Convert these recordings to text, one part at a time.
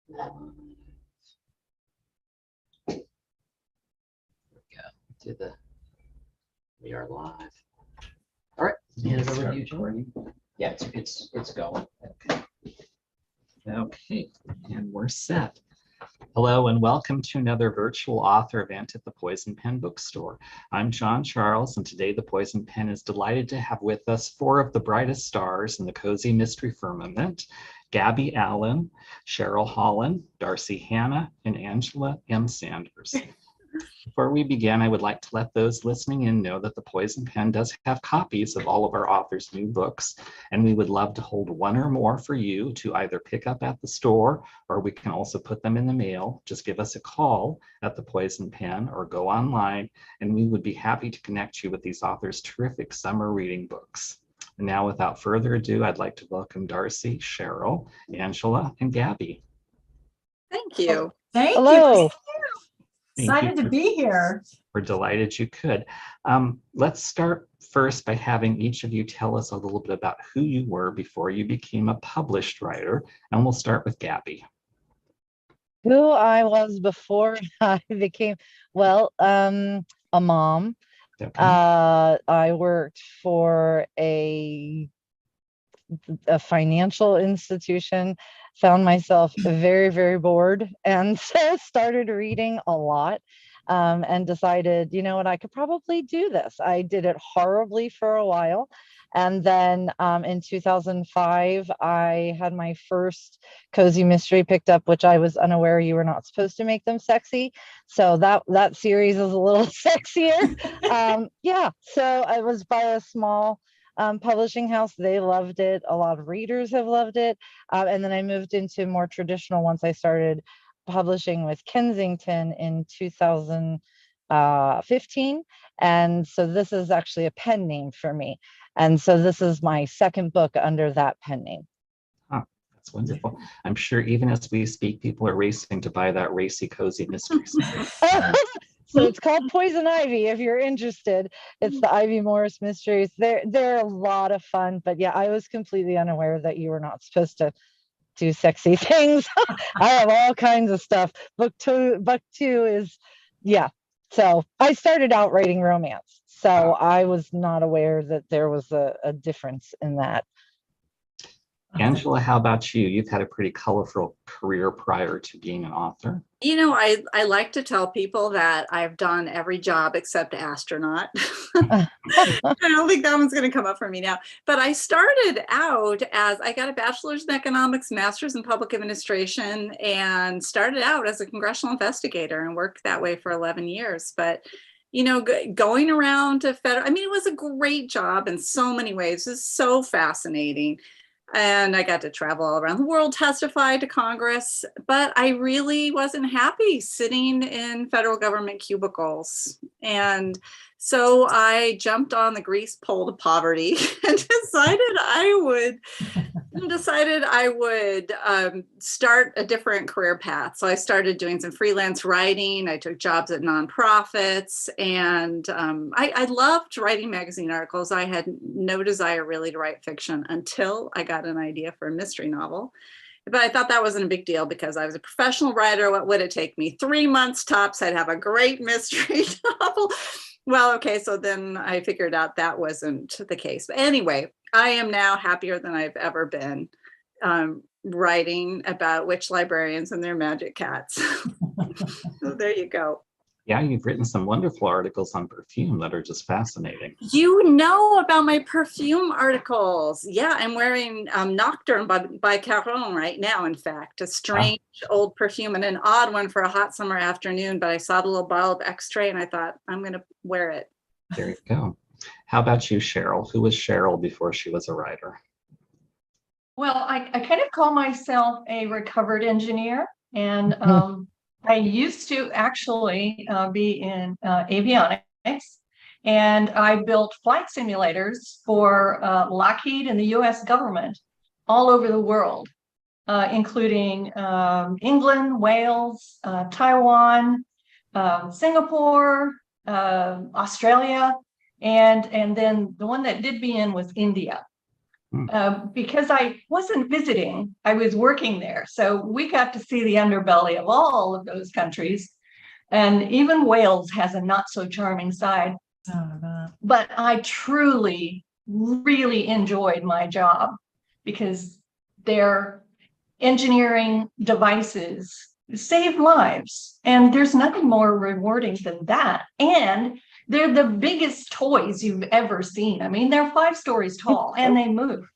There we go. We are live. All right. Hand it over to you, Jordan. Yeah, it's going. Okay. Okay, and we're set. Hello and welcome to another virtual author event at the Poison Pen Bookstore. I'm John Charles, and today the Poison Pen is delighted to have with us four of the brightest stars in the cozy mystery firmament: Gabby Allan, Cheryl Hollon, Darci Hannah, and Angela M. Sanders. Before we begin, I would like to let those listening in know that the Poison Pen does have copies of all of our authors' new books, and we would love to hold one or more for you to either pick up at the store, or we can also put them in the mail. Just give us a call at the Poison Pen or go online, and we would be happy to connect you with these authors' terrific summer reading books. And now, without further ado, I'd like to welcome Darci, Cheryl, Angela, and Gabby. Thank you. Hello. You. Excited to be here. We're delighted you could. Let's start first by having each of you tell us a little bit about who you were before you became a published writer. And we'll start with Gabby. Who I was before I became, a mom. Okay. I worked for a financial institution, found myself very, very bored, and started reading a lot, and decided, you know what, I could probably do this. I did it horribly for a while. And then in 2005, I had my first cozy mystery picked up, which I was unaware you were not supposed to make them sexy. So that series is a little sexier. So I was by a small publishing house. They loved it. A lot of readers have loved it. And then I moved into more traditional once I started publishing with Kensington in 2015. And so this is actually a pen name for me. And so this is my second book under that pen name. Oh, that's wonderful. I'm sure even as we speak, people are racing to buy that racy cozy mysteries. So it's called Poison Ivy if you're interested. It's the Ivy Morris Mysteries. They're a lot of fun, but yeah, I was completely unaware that you were not supposed to do sexy things. I have all kinds of stuff. Book two is, yeah. So I started out writing romance. So I was not aware that there was a difference in that. Angela, how about you? You've had a pretty colorful career prior to being an author. You know, I like to tell people that I've done every job except astronaut. I don't think that one's going to come up for me now. But I started out as I got a bachelor's in economics, master's in public administration, and started out as a congressional investigator and worked that way for 11 years. But you know, going around to federal, I mean, it was a great job in so many ways. It was so fascinating. And I got to travel all around the world, testify to Congress, but I really wasn't happy sitting in federal government cubicles. And so I jumped on the grease pole to poverty and decided I would start a different career path. So I started doing some freelance writing. I took jobs at nonprofits, and I loved writing magazine articles. I had no desire really to write fiction until I got an idea for a mystery novel. But I thought that wasn't a big deal because I was a professional writer. What would it take me? 3 months tops, I'd have a great mystery novel. Well, okay, so then I figured out that wasn't the case. But anyway, I am now happier than I've ever been writing about witch librarians and their magic cats. So there you go. Yeah, you've written some wonderful articles on perfume that are just fascinating. You know about my perfume articles. Yeah, I'm wearing Nocturne by Caron right now, in fact. A strange old perfume and an odd one for a hot summer afternoon, but I saw the little bottle of X-Ray and I thought, I'm going to wear it. There you go. How about you, Cheryl? Who was Cheryl before she was a writer? Well, I kind of call myself a recovered engineer, and I used to actually be in avionics, and I built flight simulators for Lockheed and the US government all over the world, including England, Wales, Taiwan, Singapore, Australia, and then the one that did be in was India. because I wasn't visiting, I was working there. So we got to see the underbelly of all of those countries. And even Wales has a not so charming side. But I truly, really enjoyed my job because their engineering devices save lives. And there's nothing more rewarding than that. And they're the biggest toys you've ever seen. I mean, they're 5 stories tall and they move.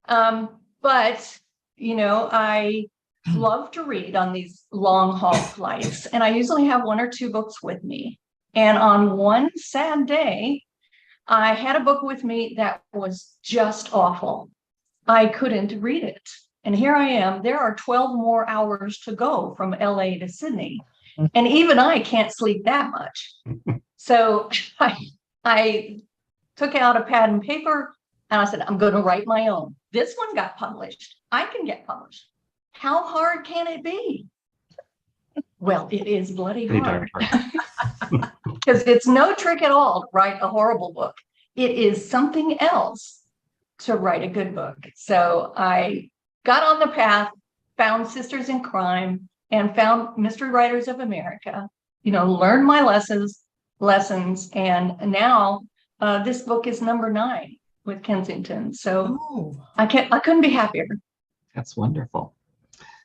But, you know, I love to read on these long haul flights, and I usually have 1 or 2 books with me. And on one sad day, I had a book with me that was just awful. I couldn't read it. And here I am. There are 12 more hours to go from LA to Sydney. And even I can't sleep that much. So I took out a pad and paper and I said, I'm going to write my own. This one got published. I can get published. How hard can it be? Well, it is bloody hard. Because it's no trick at all to write a horrible book. It is something else to write a good book. So I got on the path, found Sisters in Crime, and found Mystery Writers of America, you know, learned my lessons, and now this book is number 9 with Kensington. So I couldn't be happier. That's wonderful.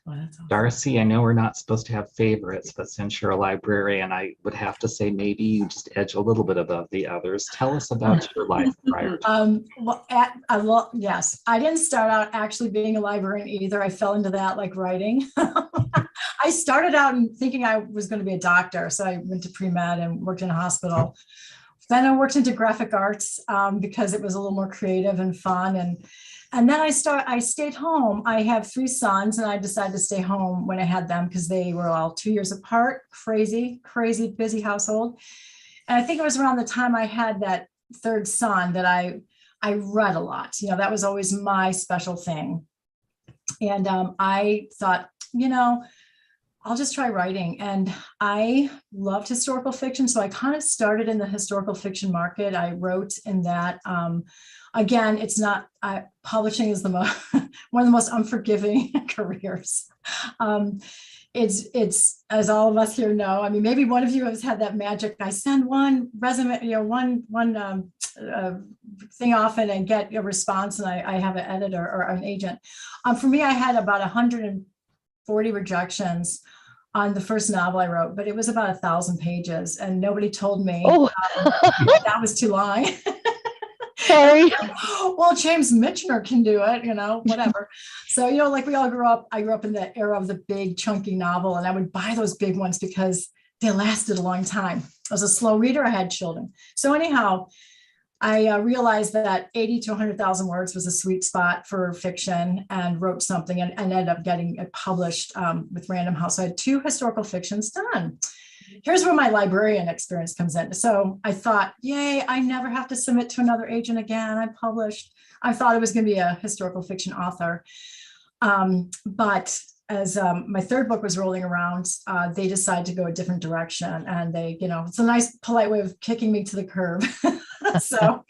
Well, that's awesome. Darci, I know we're not supposed to have favorites, but since you're a librarian, I would have to say maybe you just edge a little bit above the others. Tell us about your life prior to. Yes, I didn't start out actually being a librarian either. I fell into that like writing. I started out thinking I was going to be a doctor. So I went to pre-med and worked in a hospital. Then I worked into graphic arts because it was a little more creative and fun. And then I stayed home. I have 3 sons, and I decided to stay home when I had them because they were all 2 years apart. Crazy, busy household. And I think it was around the time I had that 3rd son that I read a lot. You know, that was always my special thing. And I thought, you know, I'll just try writing. And I loved historical fiction. So I kind of started in the historical fiction market. I wrote in that. Again, it's not, publishing is one of the most unforgiving careers. It's, as all of us here know, I mean, maybe one of you has had that magic. I send one resume, you know, one thing off and get a response, and I have an editor or an agent. For me, I had about 140 rejections on the first novel I wrote, but it was about 1,000 pages, and nobody told me that was too long. Sorry. Well, James Michener can do it, you know, whatever. So, you know, like we all grew up, I grew up in the era of the big chunky novel, and I would buy those big ones because they lasted a long time. I was a slow reader. I had children. So anyhow, I realized that 80 to 100,000 words was a sweet spot for fiction, and wrote something and ended up getting it published with Random House. So I had 2 historical fictions done. Here's where my librarian experience comes in. So I thought, yay, I never have to submit to another agent again. I published. I thought I was going to be a historical fiction author. But as my 3rd book was rolling around, they decided to go a different direction. And they, you know, it's a nice, polite way of kicking me to the curb. So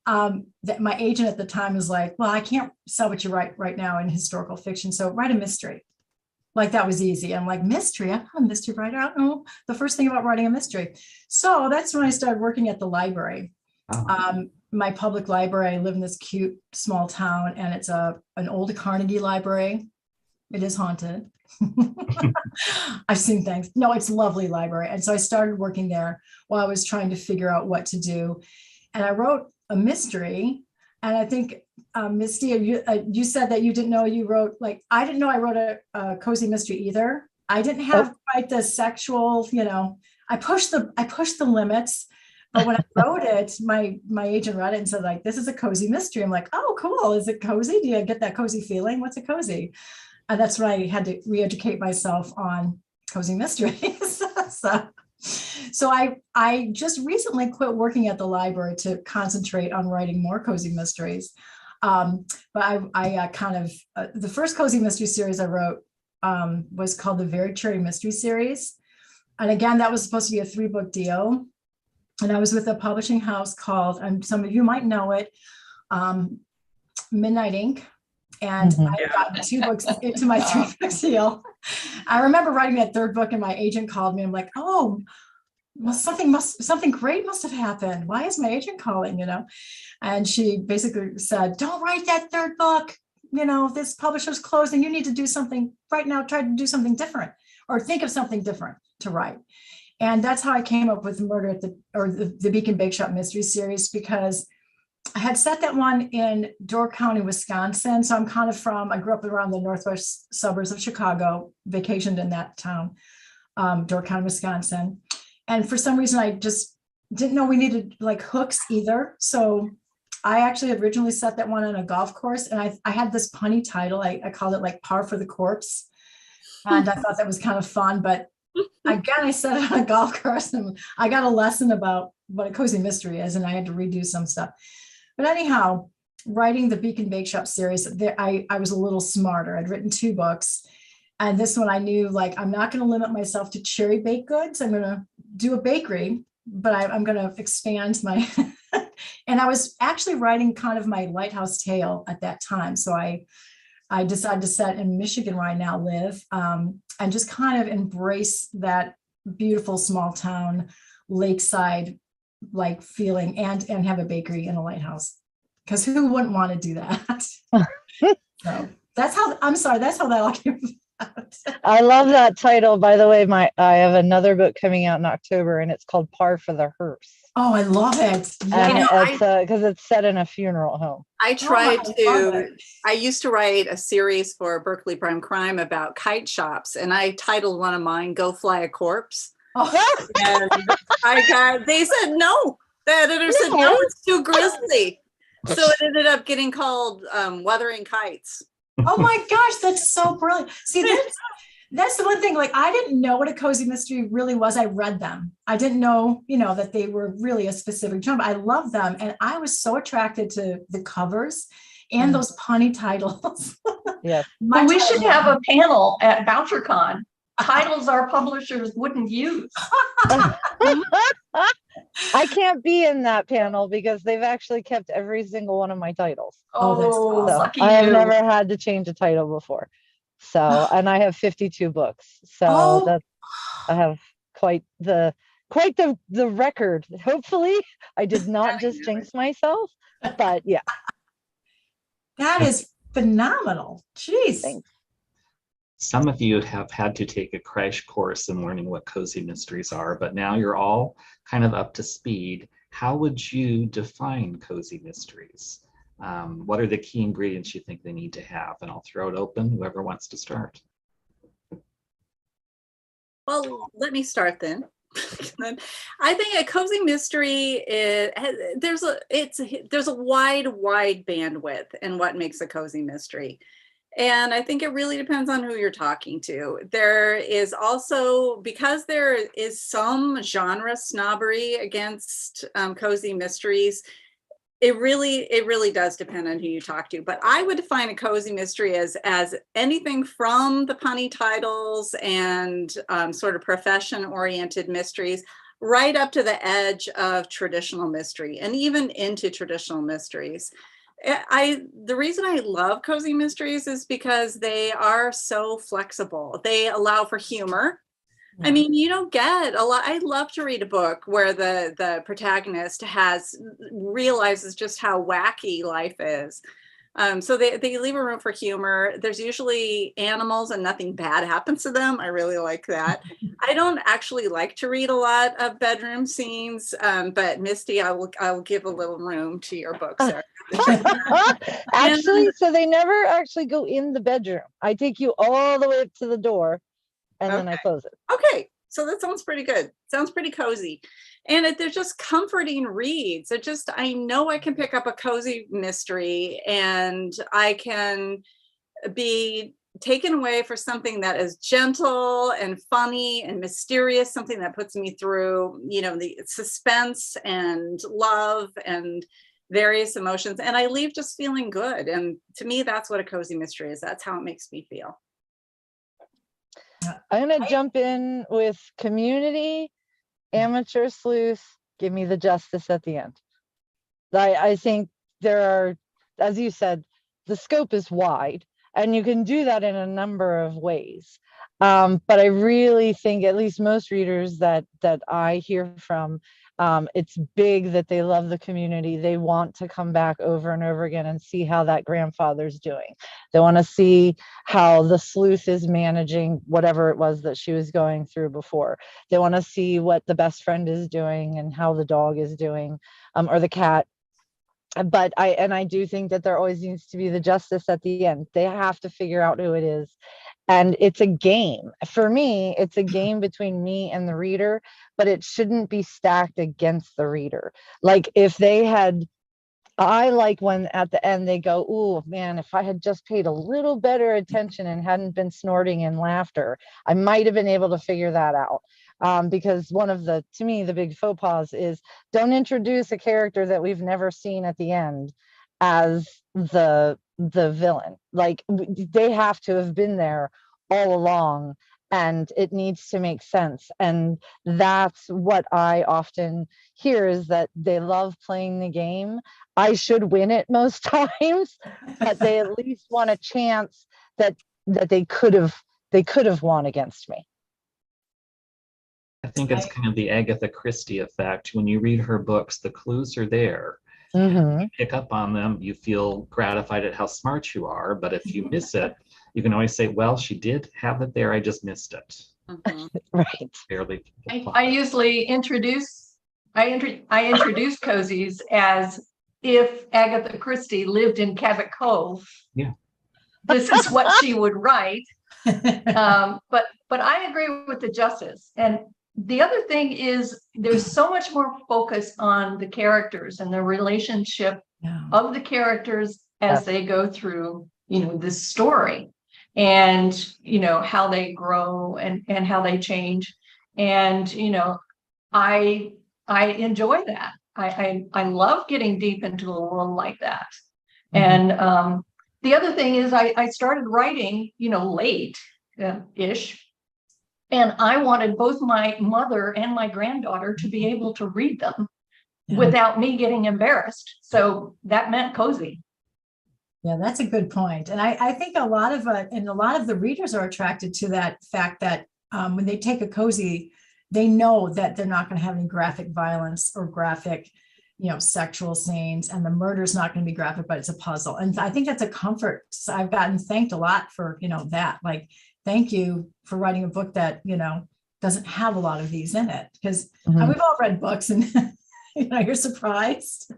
my agent at the time was like, well, I can't sell what you write right now in historical fiction. So write a mystery. Like that was easy. I'm like, mystery? I'm not a mystery writer. I don't know the first thing about writing a mystery. So that's when I started working at the library. My public library, I live in this cute small town, and it's an old Carnegie library. It is haunted. I've seen things. No, it's a lovely library. And so I started working there while I was trying to figure out what to do. And I wrote a mystery. And I think, Misty, you said that you didn't know you wrote, like, I didn't know I wrote a cozy mystery either. I didn't have quite the sexual, you know, I pushed the limits. But when I wrote it, my agent read it and said, like, this is a cozy mystery. I'm like, oh, cool. Is it cozy? Do you get that cozy feeling? What's a cozy? And that's when I had to re-educate myself on cozy mysteries. So I just recently quit working at the library to concentrate on writing more cozy mysteries. But I kind of, the first cozy mystery series I wrote was called the Very Cherry Mystery Series. And again, that was supposed to be a 3-book deal. And I was with a publishing house called, some of you might know it, Midnight Ink. And Mhm. I got 2 books into my 3-book deal. I remember writing that 3rd book and my agent called me. I'm like, oh, well, something great must have happened. Why is my agent calling, And she basically said, don't write that 3rd book. This publisher's closing. You need to do something right now. Try to do something different or think of something different to write. And that's how I came up with Murder at the Beacon Bake Shop Mystery Series, because I had set that one in Door County, Wisconsin. So I grew up around the northwest suburbs of Chicago, vacationed in that town, Door County, Wisconsin. And for some reason, I just didn't know we needed like hooks either. So I actually had originally set that one on a golf course, and I had this punny title. I called it like Par for the Corpse. And I thought that was kind of fun, but again, I set it on a golf course and I got a lesson about what a cozy mystery is, and I had to redo some stuff. But anyhow, writing the Beacon Bake Shop series, I was a little smarter. I'd written 2 books. And this one I knew, like, I'm not going to limit myself to cherry baked goods. I'm going to do a bakery, but I'm going to expand my, and I was actually writing kind of my lighthouse tale at that time. So I decided to set in Michigan, where I now live, and just kind of embrace that beautiful small town, lakeside like feeling, and have a bakery in a lighthouse, because who wouldn't want to do that? So that's how that all came about. I love that title. By the way, I have another book coming out in October, and it's called Par for the Hearse. Oh, I love it. And Yeah. it's because it's set in a funeral home. I used to write a series for Berkeley Prime Crime about kite shops, and I titled one of mine "Go Fly a Corpse." Oh. And they said no. The editor said no, it's too grisly. So it ended up getting called Wuthering Kites. Oh my gosh, that's so brilliant. See, that's the one thing, like, I didn't know what a cozy mystery really was. I read them. I didn't know, that they were really a specific genre. I love them. And I was so attracted to the covers and those punny titles. Yes. Well, we should have a panel at VoucherCon. Titles our publishers wouldn't use. I can't be in that panel because they've actually kept every single one of my titles. Oh, that's Oh, awesome. lucky I have you. never had to change a title before. So, and I have 52 books. So I have quite the record. Hopefully I did not just jinx myself, but yeah. That is phenomenal. Jeez. Thanks. Some of you have had to take a crash course in learning what cozy mysteries are, but now you're all kind of up to speed. How would you define cozy mysteries? What are the key ingredients you think they need to have? And I'll throw it open, whoever wants to start. Well, let me start then. I think a cozy mystery there's a wide bandwidth in what makes a cozy mystery. And I think it really depends on who you're talking to. There is also, because there is some genre snobbery against cozy mysteries, it really does depend on who you talk to. But I would define a cozy mystery as anything from the punny titles and sort of profession-oriented mysteries, right up to the edge of traditional mystery and even into traditional mysteries. The reason I love cozy mysteries is because they are so flexible. They allow for humor. I mean, you don't get a lot. I love to read a book where the protagonist realizes just how wacky life is. So they leave a room for humor. There's usually animals and nothing bad happens to them. I really like that. I don't actually like to read a lot of bedroom scenes, but Misty, I will give a little room to your book, Sarah. Actually, so they never actually go in the bedroom. I take you all the way up to the door and then I close it. Okay, so that sounds pretty good. Sounds pretty cozy. And they're just comforting reads. I know I can pick up a cozy mystery and I can be taken away for something that is gentle and funny and mysterious, something that puts me through, the suspense and love and various emotions. And I leave just feeling good. And to me, that's what a cozy mystery is. That's how it makes me feel. I'm going to jump in with community, amateur sleuth, give me the justice at the end. I think there are, as you said, the scope is wide, and you can do that in a number of ways. But I really think, at least most readers that I hear from, it's big that they love the community. They want to come back over and over again and see how that grandfather's doing. They want to see how the sleuth is managing whatever it was that she was going through before. They want to see what the best friend is doing and how the dog is doing, or the cat. But I do think that there always needs to be the justice at the end. They have to figure out who it is. And it's a game. For me, it's a game between me and the reader, but it shouldn't be stacked against the reader. Like if they had, I like when at the end they go, oh man, if I had just paid a little better attention and hadn't been snorting in laughter, I might have been able to figure that out. Because one of the, to me, the big faux pas is don't introduce a character that we've never seen at the end as the villain. Like they have to have been there all along, and it needs to make sense. And that's what I often hear, is that they love playing the game. I should win it most times, but they at least want a chance that they could have won against me. I think it's kind of the Agatha Christie effect. When you read her books, the clues are there. Mm-hmm. You pick up on them, you feel gratified at how smart you are, but if you miss it, you can always say, well, she did have it there, I just missed it. Right. Barely. I usually introduce cozies as if Agatha Christie lived in Cabot Cove. Yeah. This is what she would write. But I agree with the justice. And the other thing is there's so much more focus on the characters and the relationship of the characters as they go through, this story, and, how they grow and how they change. And, I enjoy that. I love getting deep into a world like that. Mm-hmm. And the other thing is I started writing, late-ish. And I wanted both my mother and my granddaughter to be able to read them without me getting embarrassed. So that meant cozy. Yeah, that's a good point. And I think a lot of the readers are attracted to that fact that when they take a cozy, they know that they're not going to have any graphic violence or graphic, sexual scenes, and the murder's not going to be graphic, but it's a puzzle. And I think that's a comfort. So I've gotten thanked a lot for, that. Like, thank you for writing a book that, doesn't have a lot of these in it, because we've all read books and, you're surprised.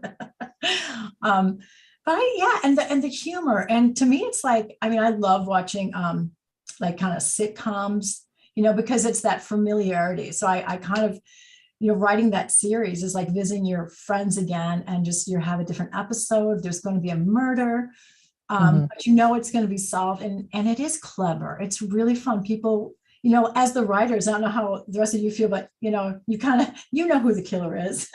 But and the humor. And to me, it's like, I love watching like kind of sitcoms, because it's that familiarity. So I kind of, writing that series is like visiting your friends again, and just you have a different episode. There's going to be a murder. But it's going to be solved, and it is clever. It's really fun. People, as the writers, I don't know how the rest of you feel, but you kind of who the killer is.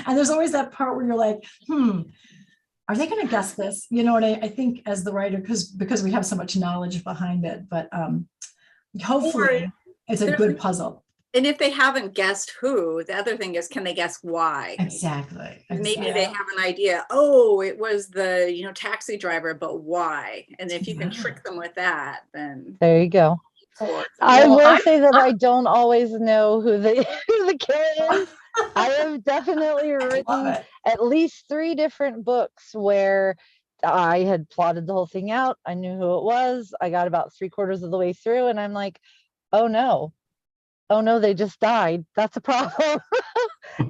And there's always that part where you're like, are they going to guess this? And I think as the writer, because we have so much knowledge behind it, but hopefully it's a good puzzle. And if they haven't guessed who, the other thing is, can they guess why? Exactly. Maybe they have an idea. Oh, it was the taxi driver, but why? And if you can trick them with that, then there you go. I will say that I don't always know who the killer is. I have definitely written at least 3 different books where I had plotted the whole thing out. I knew who it was. I got about 3/4 of the way through, and I'm like, oh no, they just died. That's a problem.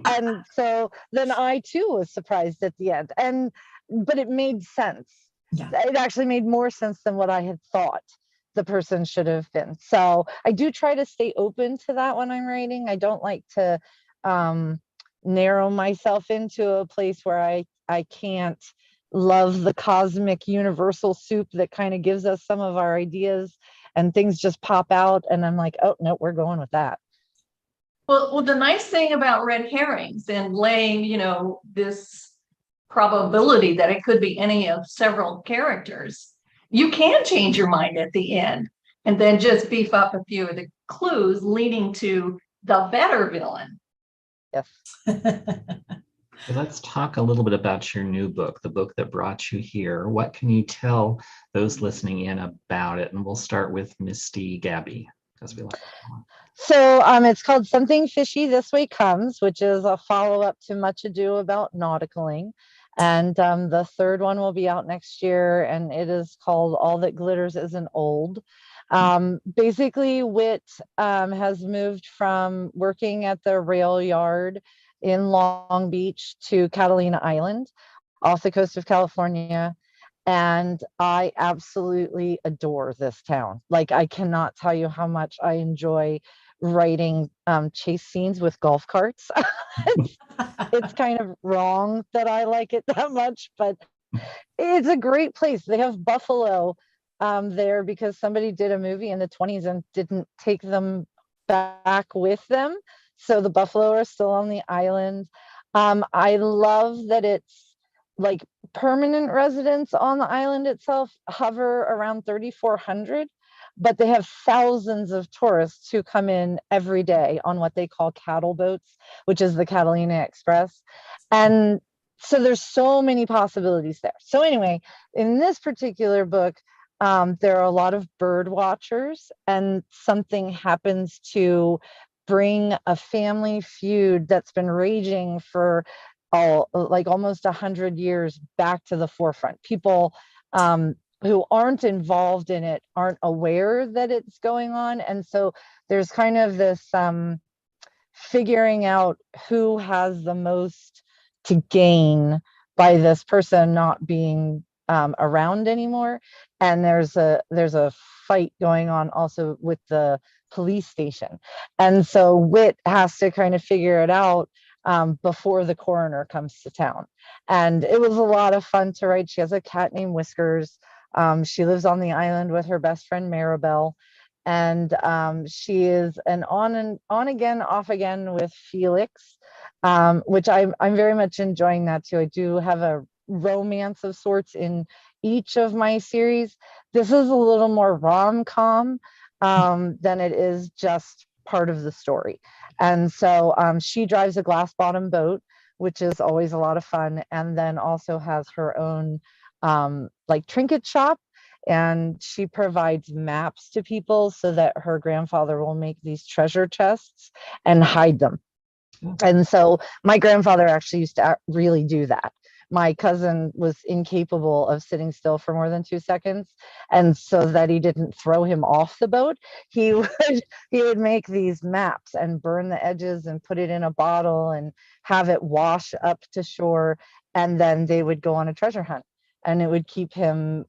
And so then I too was surprised at the end. But it made sense. Yeah. It actually made more sense than what I had thought the person should have been. So I do try to stay open to that when I'm writing. I don't like to narrow myself into a place where I can't love the cosmic universal soup that kind of gives us some of our ideas, and things just pop out and I'm like, oh no, we're going with that. Well, the nice thing about red herrings and laying, this probability that it could be any of several characters, you can change your mind at the end and then just beef up a few of the clues leading to the better villain. Yes. Let's talk a little bit about your new book, the book that brought you here. What can you tell those listening in about it? And we'll start with Misty Gabby, as we like to call her. So it's called Something Fishy This Way Comes, which is a follow-up to Much Ado About Nauticaling. And the third one will be out next year, and it is called All That Glitters Isn't Old. Basically, Whit has moved from working at the rail yard in Long Beach to Catalina Island off the coast of California. And I absolutely adore this town. Like, I cannot tell you how much I enjoy writing chase scenes with golf carts. It's kind of wrong that I like it that much, but it's a great place. They have buffalo there because somebody did a movie in the 1920s and didn't take them back with them. So the buffalo are still on the island. I love that it's like permanent residents on the island itself hover around 3,400, but they have thousands of tourists who come in every day on what they call cattle boats, which is the Catalina Express. And so there's so many possibilities there. So anyway, in this particular book, there are a lot of bird watchers, and something happens to bring a family feud that's been raging for like almost 100 years back to the forefront. People who aren't involved in it aren't aware that it's going on. And so there's kind of this figuring out who has the most to gain by this person not being around anymore. And there's a fight going on also with the police station. And so Whit has to kind of figure it out before the coroner comes to town. And it was a lot of fun to write. She has a cat named Whiskers. She lives on the island with her best friend Maribel. And she is an on again, off again with Felix, which I'm very much enjoying that too. I do have a romance of sorts in each of my series. This is a little more rom-com than it is just part of the story. And so she drives a glass bottom boat, which is always a lot of fun, and then also has her own like trinket shop. And she provides maps to people so that her grandfather will make these treasure chests and hide them. And so my grandfather actually used to really do that. My cousin was incapable of sitting still for more than 2 seconds. And so that he didn't throw him off the boat, he would make these maps and burn the edges and put it in a bottle and have it wash up to shore. And then they would go on a treasure hunt, and it would keep him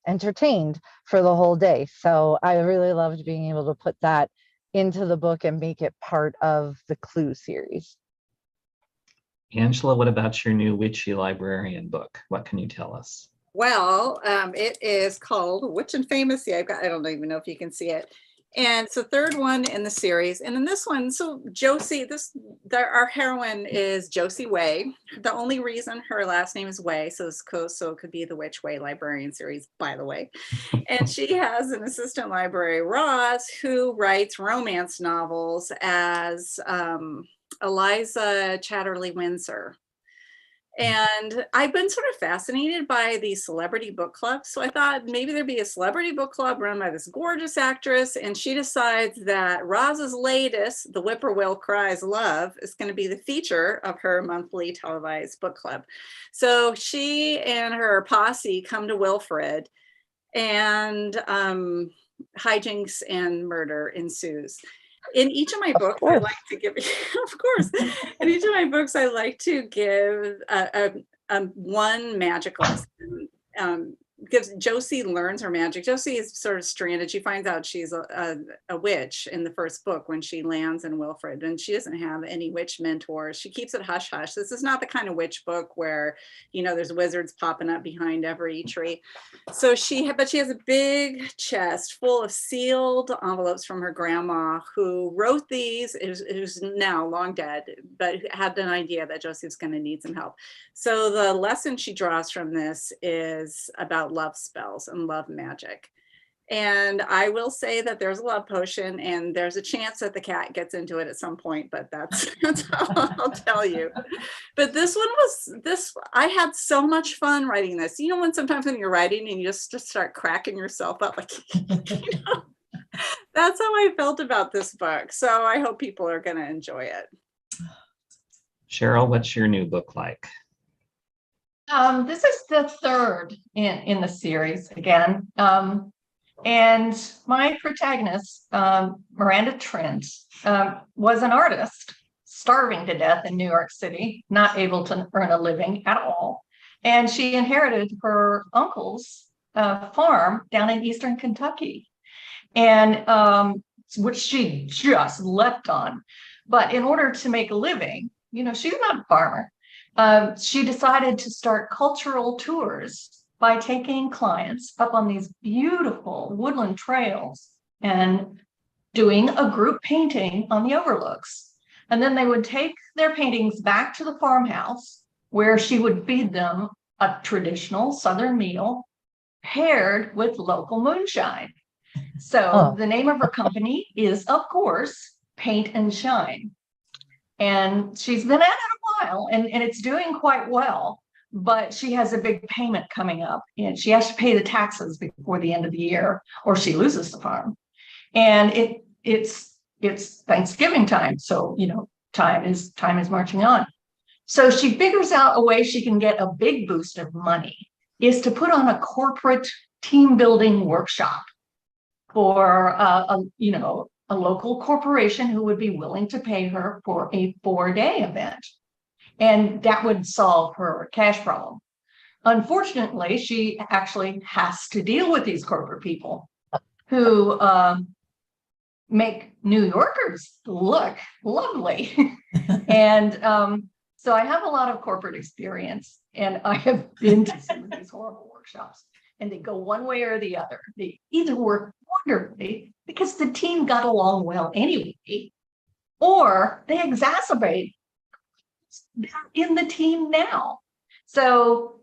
entertained for the whole day. So I really loved being able to put that into the book and make it part of the Clue series. Angela, what about your new Witchy Librarian book? What can you tell us? Well, it is called Witch and Famous. Yeah, I don't even know if you can see it. And it's the third one in the series. And in this one, so Josie, our heroine is Josie Way. The only reason her last name is Way, so it could be the Witch Way Librarian series, by the way. And she has an assistant library, Ross, who writes romance novels as Eliza Chatterley Windsor. And I've been sort of fascinated by these celebrity book clubs. So I thought maybe there'd be a celebrity book club run by this gorgeous actress. And she decides that Roz's latest, The Whippoorwill Cries Love, is going to be the feature of her monthly televised book club. So she and her posse come to Wilfred, and hijinks and murder ensues. In each of my books, I like to give, of course, in each of my books, I like to give one magic lesson. Because Josie learns her magic. Josie is sort of stranded. She finds out she's a witch in the first book when she lands in Wilfred, and she doesn't have any witch mentors. She keeps it hush hush. This is not the kind of witch book where, there's wizards popping up behind every tree. So she has a big chest full of sealed envelopes from her grandma, who wrote these. It was now long dead, but had an idea that Josie was going to need some help. So the lesson she draws from this is about love spells and love magic. And I will say that there's a love potion, and there's a chance that the cat gets into it at some point, but that's all I'll tell you. But this one I had so much fun writing this. You know, when sometimes when you're writing and you just start cracking yourself up, like, that's how I felt about this book. So I hope people are going to enjoy it. Cheryl, what's your new book like? This is the third in the series again. And my protagonist, Miranda Trent, was an artist, starving to death in New York City, not able to earn a living at all. And she inherited her uncle's farm down in Eastern Kentucky, and which she just leapt on. But in order to make a living, you know, she's not a farmer. She decided to start cultural tours by taking clients up on these beautiful woodland trails and doing a group painting on the overlooks. And then they would take their paintings back to the farmhouse, where she would feed them a traditional Southern meal paired with local moonshine. So the name of her company is, of course, Paint and Shine. And she's been at it a while, and it's doing quite well. But she has a big payment coming up, and she has to pay the taxes before the end of the year, or she loses the farm. And it's Thanksgiving time, so you know time is marching on. So she figures out a way she can get a big boost of money, is to put on a corporate team building workshop for a local corporation who would be willing to pay her for a 4-day event. And that would solve her cash problem. Unfortunately, she actually has to deal with these corporate people who make New Yorkers look lovely. And so I have a lot of corporate experience, and I have been to some of these horrible workshops, and they go one way or the other. They either work wonderfully because the team got along well anyway, or they exacerbate in the team now. So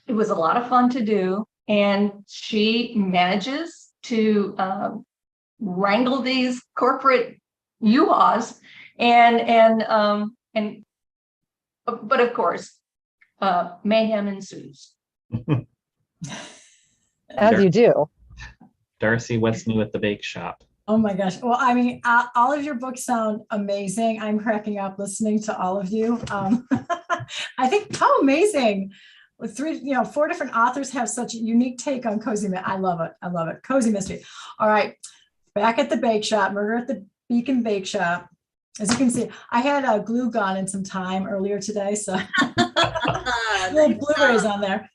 it was a lot of fun to do, and she manages to wrangle these corporate yuhas, but of course, mayhem ensues. As you do. Darci, what's new at the bake shop? Oh my gosh. Well, I mean, all of your books sound amazing. I'm cracking up listening to all of you. I think how amazing. With 4 different authors have such a unique take on cozy mystery. I love it. I love it. Cozy mystery. All right. Back at the bake shop, Murder at the Beacon Bake Shop. As you can see, I had a glue gun in some time earlier today, so little blueberries on there.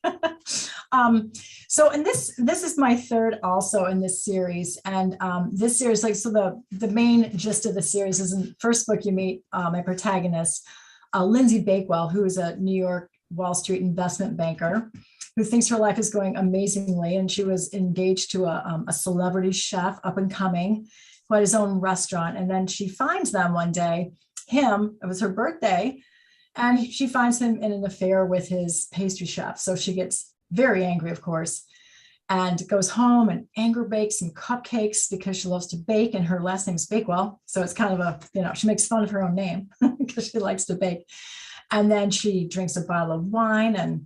So, and this is my third also in this series, and this series, the main gist of the series is in the first book you meet my protagonist, Lindsay Bakewell, who is a New York Wall Street investment banker who thinks her life is going amazingly, and she was engaged to a celebrity chef up and coming who had his own restaurant. And then she finds them one day, it was her birthday, and she finds him in an affair with his pastry chef. So she gets very angry, of course, and goes home and anger bakes some cupcakes because she loves to bake, and her last name is Bakewell. So it's kind of she makes fun of her own name because she likes to bake. And then she drinks a bottle of wine and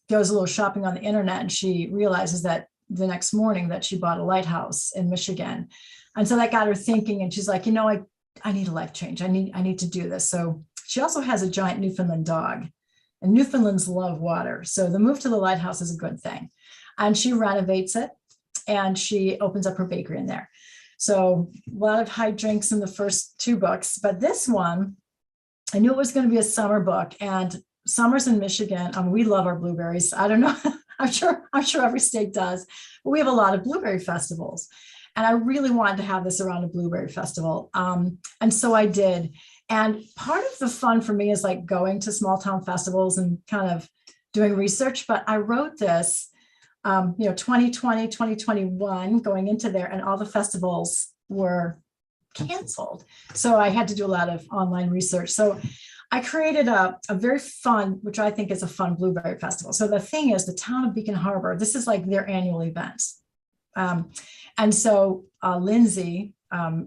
goes a little shopping on the internet, and she realizes that the next morning that she bought a lighthouse in Michigan. And so that got her thinking, and she's like, I need a life change. I need to do this. So she also has a giant Newfoundland dog, and Newfoundlands love water. So the move to the lighthouse is a good thing. And she renovates it, and she opens up her bakery in there. So a lot of high drinks in the first 2 books, but this one, I knew it was going to be a summer book, and summers in Michigan, we love our blueberries. I don't know. I'm sure every state does, but we have a lot of blueberry festivals. And I really wanted to have this around a blueberry festival. And so I did. And part of the fun for me is like going to small town festivals and kind of doing research. But I wrote this, 2020, 2021 going into there, and all the festivals were canceled. So I had to do a lot of online research. So I created a very fun, which I think is a fun blueberry festival. So the thing is, the town of Beacon Harbor, this is like their annual events. And so Lindsay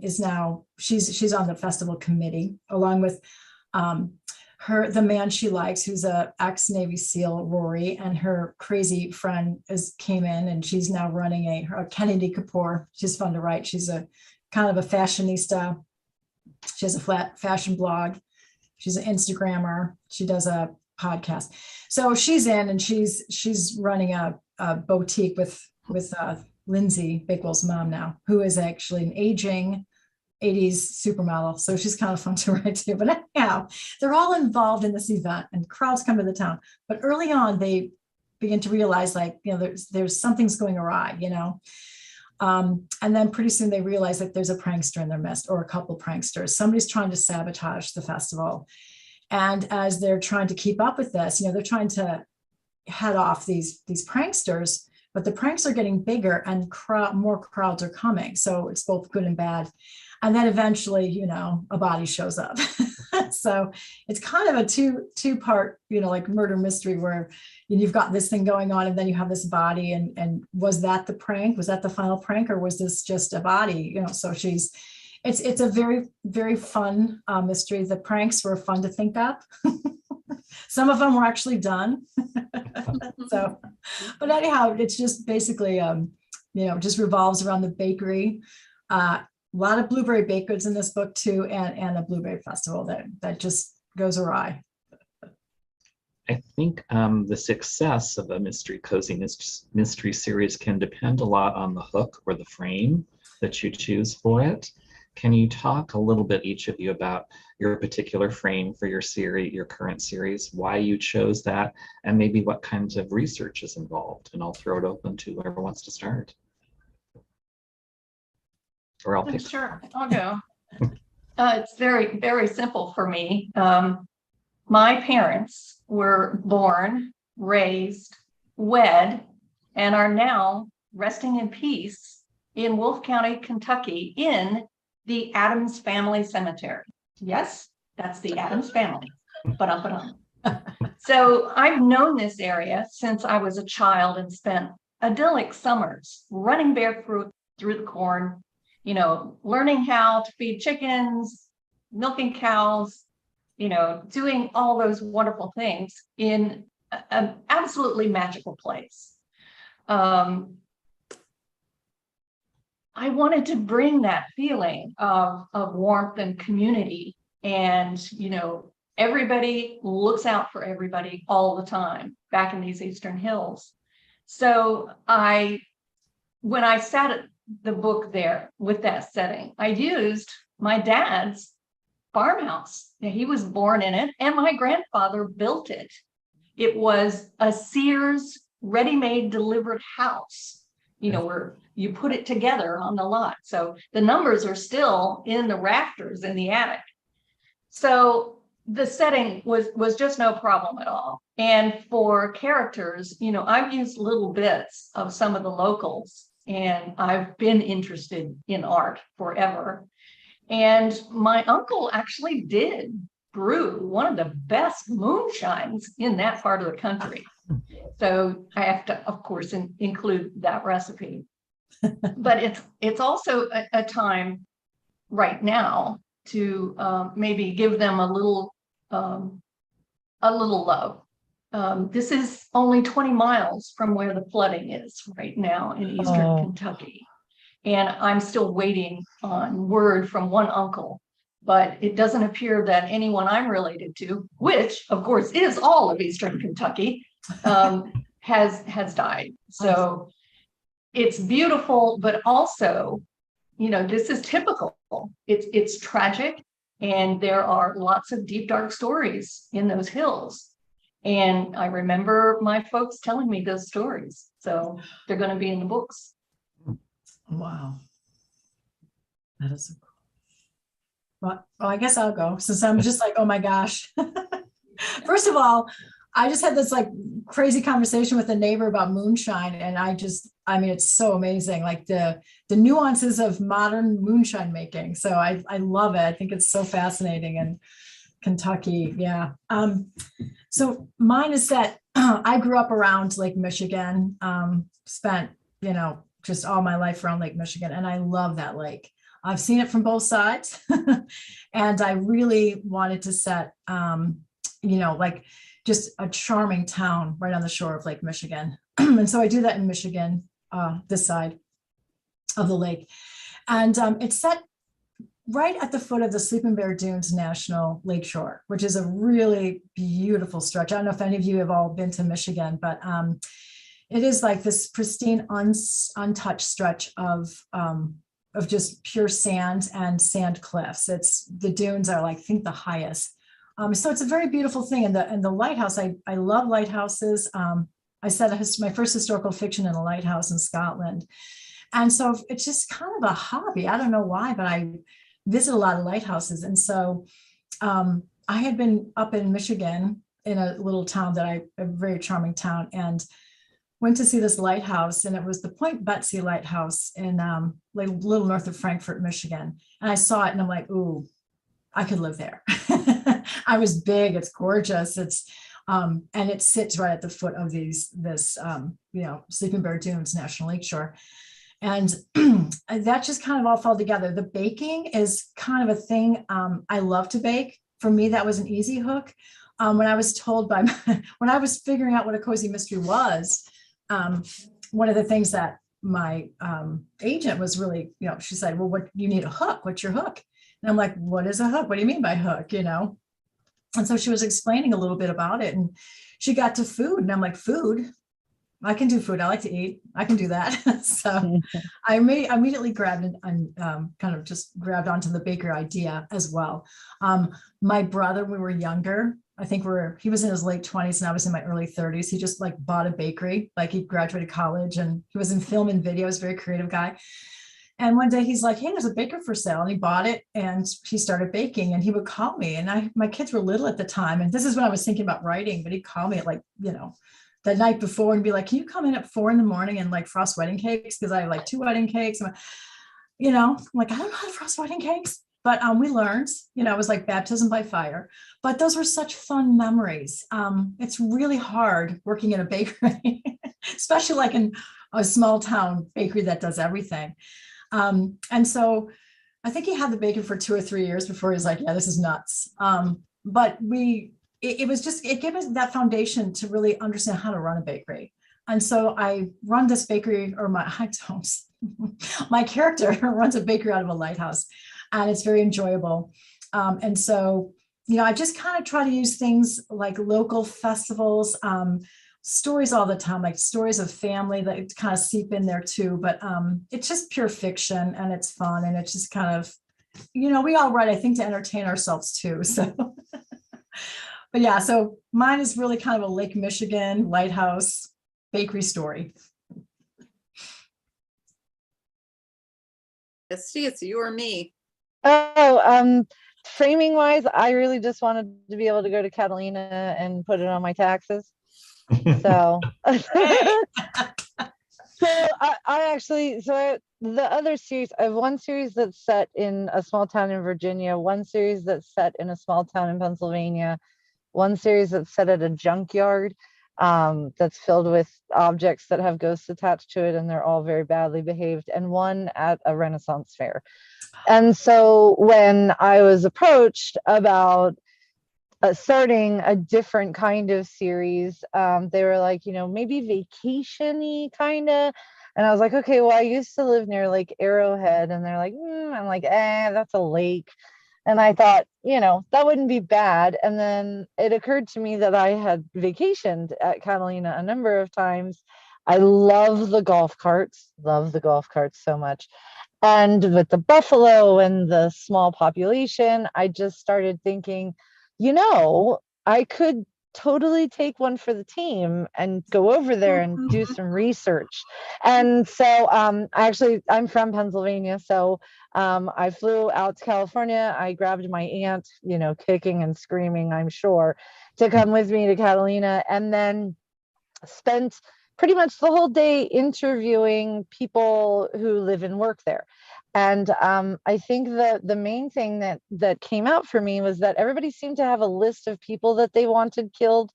is now, she's on the festival committee along with the man she likes, who's a ex-Navy SEAL, Rory, and her crazy friend came in, and she's now running a Kennedy Kapoor. She's fun to write. She's a kind of a fashionista. She has a flat fashion blog. She's an Instagrammer. She does a podcast. So she's in, and she's running a boutique with Lindsay Bakewell's mom now, who is actually an aging 80s supermodel. So she's kind of fun to write too. But anyhow, they're all involved in this event, and crowds come to the town. But early on, they begin to realize, like, there's something's going awry, and then pretty soon they realize that there's a prankster in their midst, or a couple pranksters. Somebody's trying to sabotage the festival. And as they're trying to keep up with this, they're trying to head off these pranksters, but the pranks are getting bigger and more crowds are coming. So it's both good and bad. And then eventually, a body shows up. So it's kind of a two-part, like murder mystery, where you've got this thing going on, and then you have this body. And was that the prank? Was that the final prank, or was this just a body? So it's a very, very fun mystery. The pranks were fun to think up. Some of them were actually done. So, but anyhow, it's just basically, just revolves around the bakery. A lot of blueberry baked goods in this book too, and a blueberry festival that just goes awry. I think the success of a cozy mystery series can depend a lot on the hook or the frame that you choose for it. Can you talk a little bit, each of you, about your particular frame for your current series, why you chose that, and maybe what kinds of research is involved? And I'll throw it open to whoever wants to start. Or I'll pick. Sure, I'll go. It's very, very simple for me. My parents were born, raised, wed, and are now resting in peace in Wolfe County, Kentucky, in the Addams Family Cemetery. Yes, that's the Addams family. So I've known this area since I was a child and spent idyllic summers running barefoot through the corn, learning how to feed chickens, milking cows, doing all those wonderful things in an absolutely magical place. I wanted to bring that feeling of warmth and community, and, everybody looks out for everybody all the time back in these Eastern Hills. So when I sat at the book there with that setting, I used my dad's farmhouse. He was born in it, and my grandfather built it. It was a Sears ready-made delivered house, where you put it together on the lot. So the numbers are still in the rafters in the attic. So the setting was just no problem at all. And for characters, I've used little bits of some of the locals, and I've been interested in art forever. And my uncle actually did brew one of the best moonshines in that part of the country. So I have to, of course, include that recipe. But it's also a time right now to maybe give them a little love. This is only 20 miles from where the flooding is right now in Eastern Kentucky. And I'm still waiting on word from one uncle, but it doesn't appear that anyone I'm related to, which of course is all of Eastern Kentucky, has died. So it's beautiful, but also, this is typical. It's tragic, and there are lots of deep, dark stories in those hills. And I remember my folks telling me those stories. So they're going to be in the books. Wow. That is so cool. Well, I guess I'll go, since I'm just like, oh my gosh. First of all, I just had this like crazy conversation with a neighbor about moonshine. And I mean, it's so amazing, like the nuances of modern moonshine making. So I love it. I think it's so fascinating. And Kentucky, yeah. So mine is that I grew up around Lake Michigan, spent, just all my life around Lake Michigan, and I love that lake. I've seen it from both sides, and I really wanted to set, like just a charming town right on the shore of Lake Michigan. And so I do that in Michigan, this side of the lake. And it's set right at the foot of the Sleeping Bear Dunes National Lakeshore, which is a really beautiful stretch. I don't know if any of you have all been to Michigan, but it is like this pristine, untouched stretch of just pure sand and sand cliffs. The dunes are like, I think, the highest. So it's a very beautiful thing. And the lighthouse, I love lighthouses. I set my first historical fiction in a lighthouse in Scotland. And so it's just kind of a hobby. I don't know why, but I visit a lot of lighthouses. And so I had been up in Michigan in a little town a very charming town, and went to see this lighthouse, and it was the Point Betsy Lighthouse in like a little north of Frankfort, Michigan. And I saw it and I'm like, ooh, I could live there. I was big, it's gorgeous. And it sits right at the foot of this Sleeping Bear Dunes National Lakeshore. And that just kind of all fell together. The baking is kind of a thing. I love to bake. For me, that was an easy hook. When I was told when I was figuring out what a cozy mystery was, one of the things that my agent was really, she said, well, you need a hook. What's your hook? And I'm like, what is a hook? What do you mean by hook? And so she was explaining a little bit about it, and she got to food, and I'm like, food? I can do food. I like to eat. I can do that. So I immediately grabbed and kind of just grabbed onto the baker idea as well. My brother, when we were younger, I think he was in his late 20s and I was in my early 30s. He just like bought a bakery, like he graduated college and he was in film and videos, very creative guy. And one day he's like, hey, there's a baker for sale. And he bought it and he started baking, and he would call me, and my kids were little at the time. And this is when I was thinking about writing, but he'd call me at like, the night before and be like, can you come in at 4 a.m. and like frost wedding cakes? Because I have like 2 wedding cakes. I'm like, I don't know how to frost wedding cakes, but we learned, it was like baptism by fire. But those were such fun memories. It's really hard working in a bakery, especially like in a small town bakery that does everything. And so I think he had the baker for 2 or 3 years before he was like, yeah, this is nuts. But it gave us that foundation to really understand how to run a bakery. And so I run this bakery, my character runs a bakery out of a lighthouse, and it's very enjoyable. And so, I just kind of try to use things like local festivals, stories all the time, like stories of family that kind of seep in there too. But it's just pure fiction, and it's fun, and it's just kind of, we all write, I think, to entertain ourselves too. So. But yeah, so mine is really kind of a Lake Michigan lighthouse bakery story. It's you or me. Framing wise, I really just wanted to be able to go to Catalina and put it on my taxes. So, the other series, I have one series that's set in a small town in Virginia, one series that's set in a small town in Pennsylvania, one series that's set at a junkyard that's filled with objects that have ghosts attached to it, and they're all very badly behaved, and one at a Renaissance fair. And so when I was approached about starting a different kind of series, they were like, maybe vacation-y kind of. And I was like, okay, well, I used to live near Lake Arrowhead. And they're like, I'm like, that's a lake. And I thought, that wouldn't be bad. And then it occurred to me that I had vacationed at Catalina a number of times. I love the golf carts so much. And with the buffalo and the small population, I just started thinking, I could totally take one for the team and go over there and do some research. And so I'm from Pennsylvania. So I flew out to California. I grabbed my aunt, kicking and screaming, I'm sure, to come with me to Catalina, and then spent pretty much the whole day interviewing people who live and work there. And I think the main thing that came out for me was that everybody seemed to have a list of people that they wanted killed,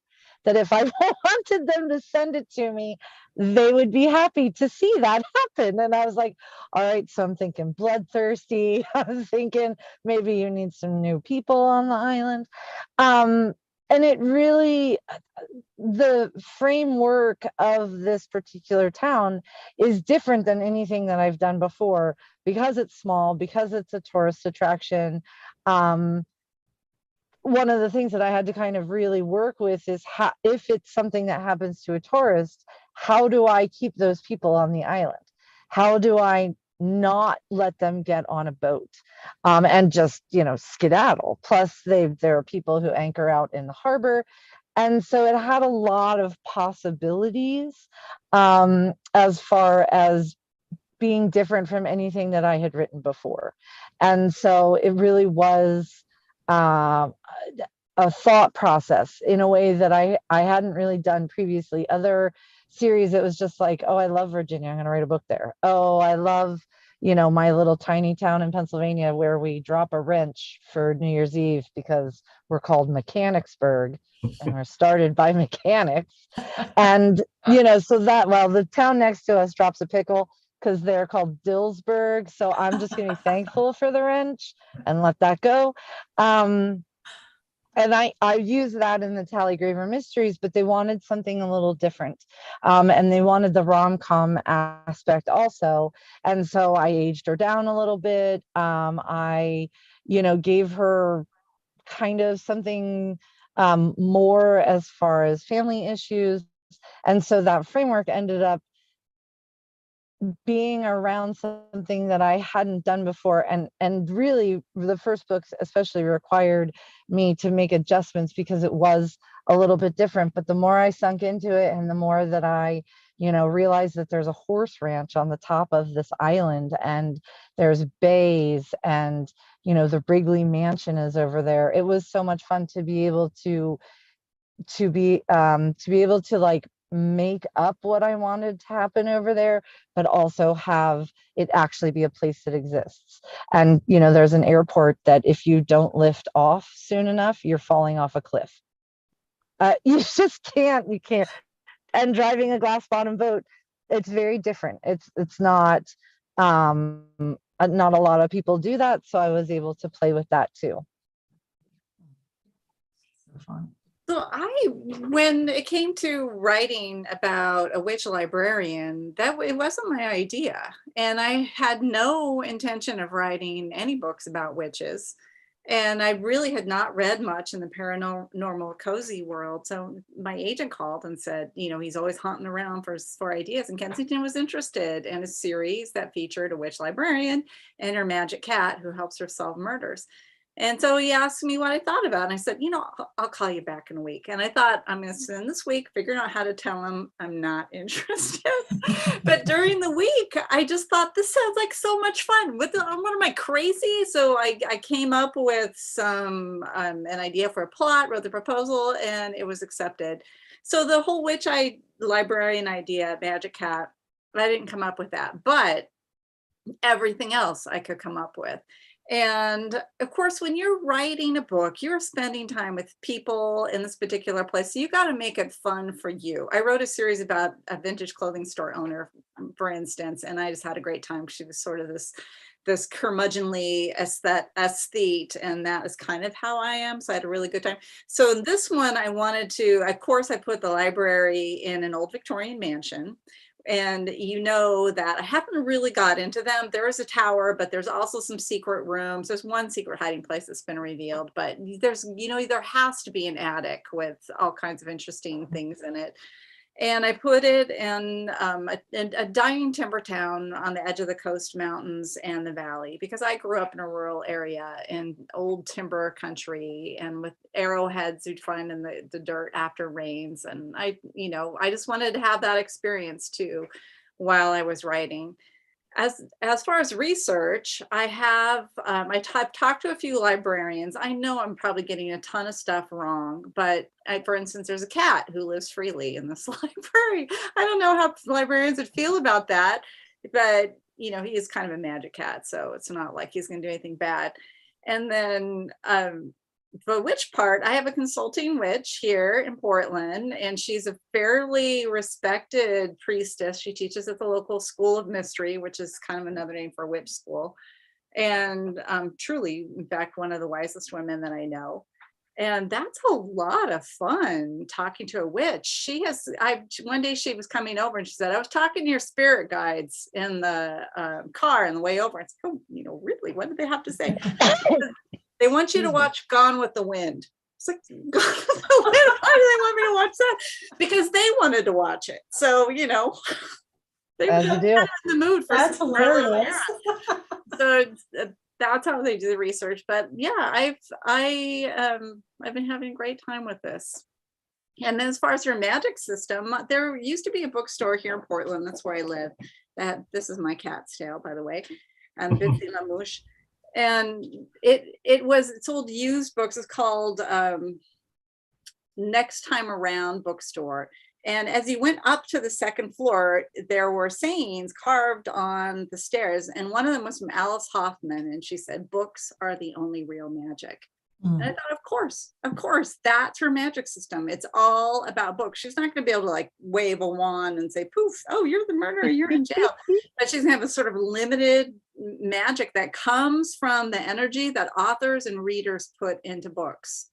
that if I wanted them to send it to me, they would be happy to see that happen. And I was like, all right, so I'm thinking bloodthirsty. I was thinking maybe you need some new people on the island. And it really, the framework of this particular town is different than anything that I've done before because it's small, because it's a tourist attraction. One of the things that I had to kind of really work with is how, if it's something that happens to a tourist, how do I keep those people on the island? How do I not let them get on a boat and just, skedaddle? Plus, there are people who anchor out in the harbor. And so it had a lot of possibilities as far as being different from anything that I had written before. And so it really was a thought process in a way that I hadn't really done previously. Other series, it was just like, oh, I love Virginia, I'm going to write a book there. Oh, I love, my little tiny town in Pennsylvania where we drop a wrench for New Year's Eve because we're called Mechanicsburg and we're started by mechanics. And, so that, well, the town next to us drops a pickle because they're called Dillsburg. So I'm just going to be thankful for the wrench and let that go. And I use that in the Tallygraver Mysteries, but they wanted something a little different. And they wanted the rom-com aspect also. And so I aged her down a little bit. I, gave her kind of something more as far as family issues. And so that framework ended up being around something that I hadn't done before. And really the first books especially required me to make adjustments because it was a little bit different. But the more I sunk into it and the more that I, realized that there's a horse ranch on the top of this island and there's bays and, the Wrigley Mansion is over there. It was so much fun to be able to be able to like make up what I wanted to happen over there, but also have it actually be a place that exists. And, there's an airport that if you don't lift off soon enough, you're falling off a cliff. You just can't, you can't. And driving a glass bottom boat, it's very different. It's not a lot of people do that. So I was able to play with that too. So fun. So when it came to writing about a witch librarian, it wasn't my idea. And I had no intention of writing any books about witches. And I really had not read much in the paranormal cozy world. So my agent called and said, he's always hunting around for ideas. And Kensington was interested in a series that featured a witch librarian and her magic cat who helps her solve murders. And so he asked me what I thought about it. And I said, I'll call you back in a week. And I thought, I'm going to spend this week figuring out how to tell him I'm not interested. But during the week, I just thought this sounds like so much fun. What am I crazy? So I came up with an idea for a plot, wrote the proposal, and it was accepted. So the whole witch librarian idea, Magic Cat, I didn't come up with that, but everything else I could come up with. And of course, when you're writing a book, you're spending time with people in this particular place. So you got to make it fun for you. I wrote a series about a vintage clothing store owner, for instance, and I just had a great time. She was sort of this curmudgeonly aesthete, and that is kind of how I am. So I had a really good time. So in this one, I wanted to, of course, I put the library in an old Victorian mansion. And that I haven't really got into them. There is a tower, but there's also some secret rooms. There's one secret hiding place that's been revealed, but there's, there has to be an attic with all kinds of interesting things in it. And I put it in a dying timber town on the edge of the coast mountains and the valley, because I grew up in a rural area in old timber country and with arrowheads you'd find in the dirt after rains. And I just wanted to have that experience too while I was writing. As far as research, I've talked to a few librarians. I know I'm probably getting a ton of stuff wrong, but for instance, there's a cat who lives freely in this library. I don't know how librarians would feel about that, but he is kind of a magic cat, so it's not like he's going to do anything bad. And then the witch part, I have a consulting witch here in Portland, and she's a fairly respected priestess. She teaches at the local school of mystery, which is kind of another name for witch school. And truly, in fact, one of the wisest women that I know. And that's a lot of fun talking to a witch. One day she was coming over and she said, I was talking to your spirit guides in the car on the way over. I said, oh, really, what did they have to say? They want you to watch Gone with the Wind. It's like, Gone with the Wind? Why do they want me to watch that? Because they wanted to watch it. So, they were As you do. in the mood for That's hilarious. So that's how they do the research. But yeah, I've been having a great time with this. And then as far as your magic system, there used to be a bookstore here in Portland. That's where I live. This is my cat's tail, by the way, and Bitsy Lamouche. And it sold used books. It's called Next Time Around Bookstore. And as you went up to the second floor, there were sayings carved on the stairs. And one of them was from Alice Hoffman. And she said, books are the only real magic. And I thought, of course, that's her magic system. It's all about books. She's not going to be able to like wave a wand and say, poof, oh, you're the murderer, you're in jail. But she's going to have a sort of limited magic that comes from the energy that authors and readers put into books,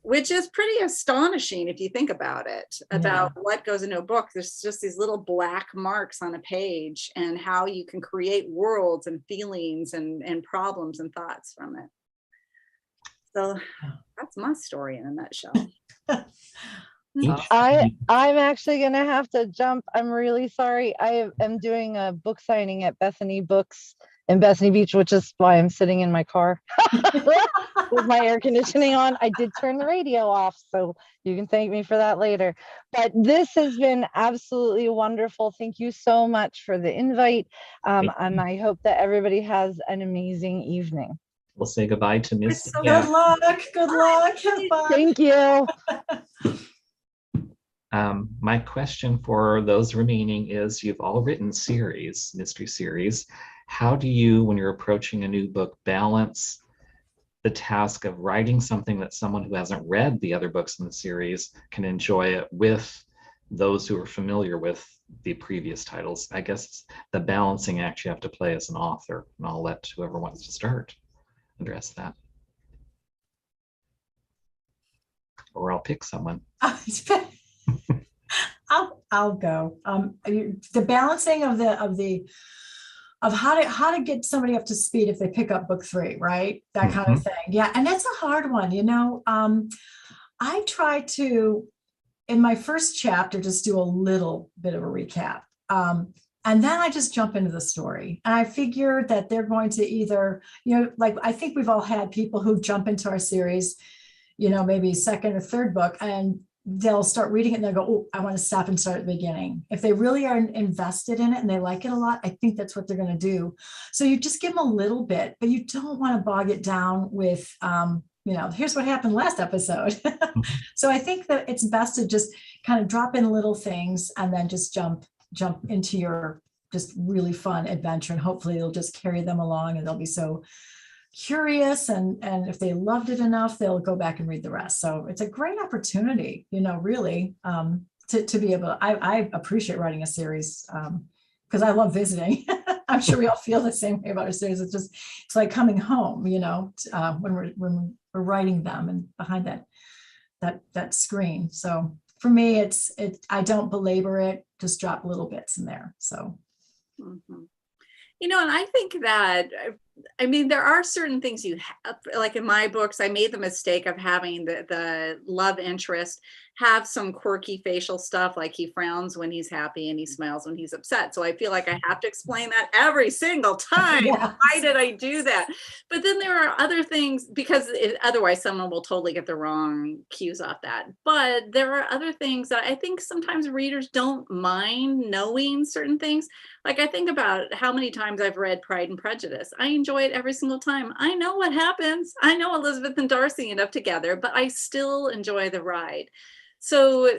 which is pretty astonishing if you think about it, about what goes into a book. There's just these little black marks on a page and how you can create worlds and feelings and problems and thoughts from it. So that's my story in a nutshell. I'm actually going to have to jump. I'm really sorry. I am doing a book signing at Bethany Books in Bethany Beach, which is why I'm sitting in my car with my air conditioning on. I did turn the radio off, so you can thank me for that later. But this has been absolutely wonderful. Thank you so much for the invite. And I hope that everybody has an amazing evening. We'll say goodbye to Miss. Good luck. Good luck. Have fun. Thank you. My question for those remaining is, you've all written mystery series. How do you, when you're approaching a new book, balance the task of writing something that someone who hasn't read the other books in the series can enjoy it with those who are familiar with the previous titles? I guess the balancing act you have to play as an author, and I'll let whoever wants to start address that. Or I'll pick someone. I'll go. The balancing of how to get somebody up to speed if they pick up book 3, right? That kind of thing. Yeah, and that's a hard one. I try to, in my first chapter, just do a little bit of a recap. And then I just jump into the story. And I figure that they're going to either, like I think we've all had people who jump into our series, maybe second or third book, and they'll start reading it and they'll go, oh, I want to stop and start at the beginning. If they really are invested in it and they like it a lot, I think that's what they're going to do. So you just give them a little bit, but you don't want to bog it down with, here's what happened last episode. So I think that it's best to just kind of drop in little things and then just jump into your just really fun adventure. And hopefully it'll just carry them along and they'll be so curious, and if they loved it enough, they'll go back and read the rest. So it's a great opportunity, really, to be able to, I appreciate writing a series because I love visiting. I'm sure we all feel the same way about our series. It's like coming home, when we're writing them and behind that screen. So for me, I don't belabor it, just drop little bits in there. So. And I think that, there are certain things you have, like in my books, I made the mistake of having the love interest have some quirky facial stuff, like he frowns when he's happy and he smiles when he's upset. So I feel like I have to explain that every single time. Yes. Why did I do that? But then there are other things, because otherwise someone will totally get the wrong cues off that. But there are other things that I think sometimes readers don't mind knowing certain things. Like I think about how many times I've read Pride and Prejudice. I enjoy it every single time. I know what happens. I know Elizabeth and Darcy end up together, but I still enjoy the ride. So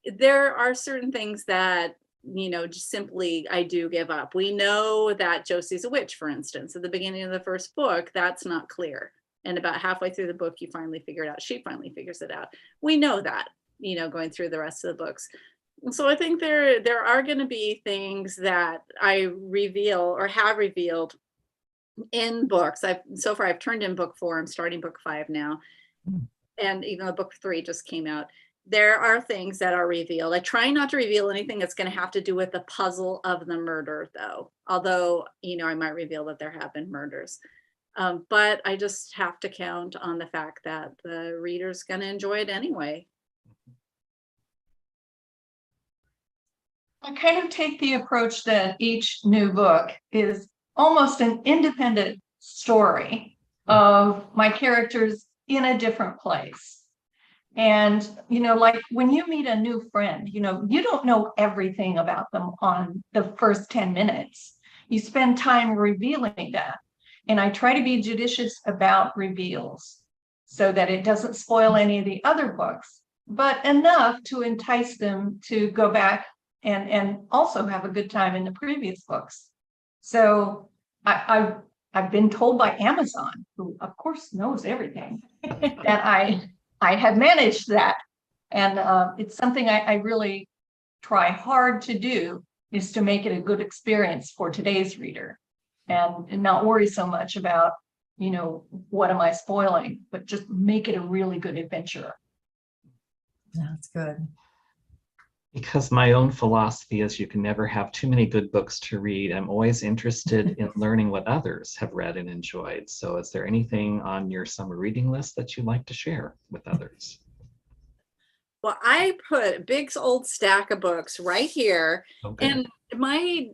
there are certain things that, just simply I do give up. We know that Josie's a witch, for instance, at the beginning of the first book. That's not clear. And about halfway through the book, you finally figure it out. She finally figures it out. We know that, you know, going through the rest of the books. So I think there are going to be things that I reveal or have revealed in books. So far I've turned in book 4. I'm starting book 5 now. And even though book 3 just came out, there are things that are revealed. I try not to reveal anything that's going to have to do with the puzzle of the murder, though. Although, you know, I might reveal that there have been murders. But I just have to count on the fact that the reader's going to enjoy it anyway. I kind of take the approach that each new book is almost an independent story of my characters in a different place. And, you know, like when you meet a new friend, you know, you don't know everything about them on the first 10 minutes. You spend time revealing that. And I try to be judicious about reveals so that it doesn't spoil any of the other books, but enough to entice them to go back and also have a good time in the previous books. So I've been told by Amazon, who of course knows everything, that I have managed that. And it's something I really try hard to do, is to make it a good experience for today's reader and not worry so much about, you know, what am I spoiling, but just make it a really good adventure. That's good. Because my own philosophy is you can never have too many good books to read. I'm always interested in learning what others have read and enjoyed. So is there anything on your summer reading list that you'd like to share with others? Well, I put a big old stack of books right here. Okay. And my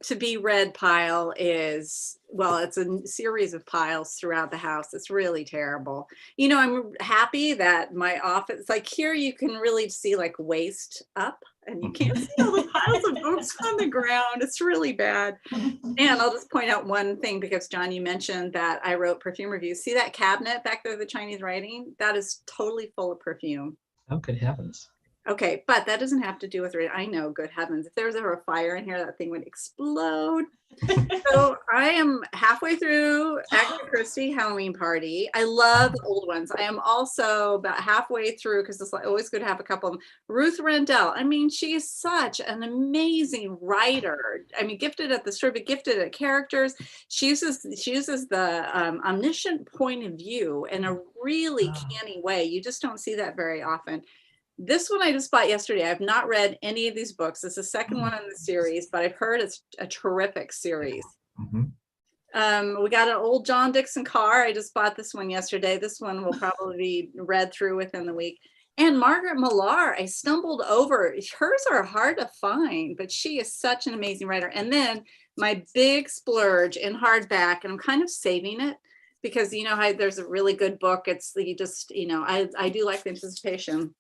to be read pile is, well, it's a series of piles throughout the house. It's really terrible. You know, I'm happy that my office, like here, you can really see like waist up and you can't see all the piles of books on the ground. It's really bad. And I'll just point out one thing, because John, you mentioned that I wrote perfume reviews. See that cabinet back there, the Chinese writing? That is totally full of perfume. Oh, good heavens. Okay, but that doesn't have to do with it. I know, good heavens, if there was ever a fire in here, that thing would explode. So I am halfway through Agatha Christie Halloween Party. I love the old ones. I am also about halfway through, because it's always good to have a couple of them. Ruth Rendell. I mean, she is such an amazing writer. I mean, gifted at the story, but gifted at characters. She uses the omniscient point of view in a really canny way. You just don't see that very often. This one I just bought yesterday. I've not read any of these books. It's the second one in the series, but I've heard it's a terrific series. Mm-hmm. We got an old John Dixon car. I just bought this one yesterday. This one will probably be read through within the week. And Margaret Millar, I stumbled over. Hers are hard to find, but she is such an amazing writer. And then my big splurge in hardback, and I'm kind of saving it because, you know, there's a really good book. It's you just, you know, I do like the anticipation.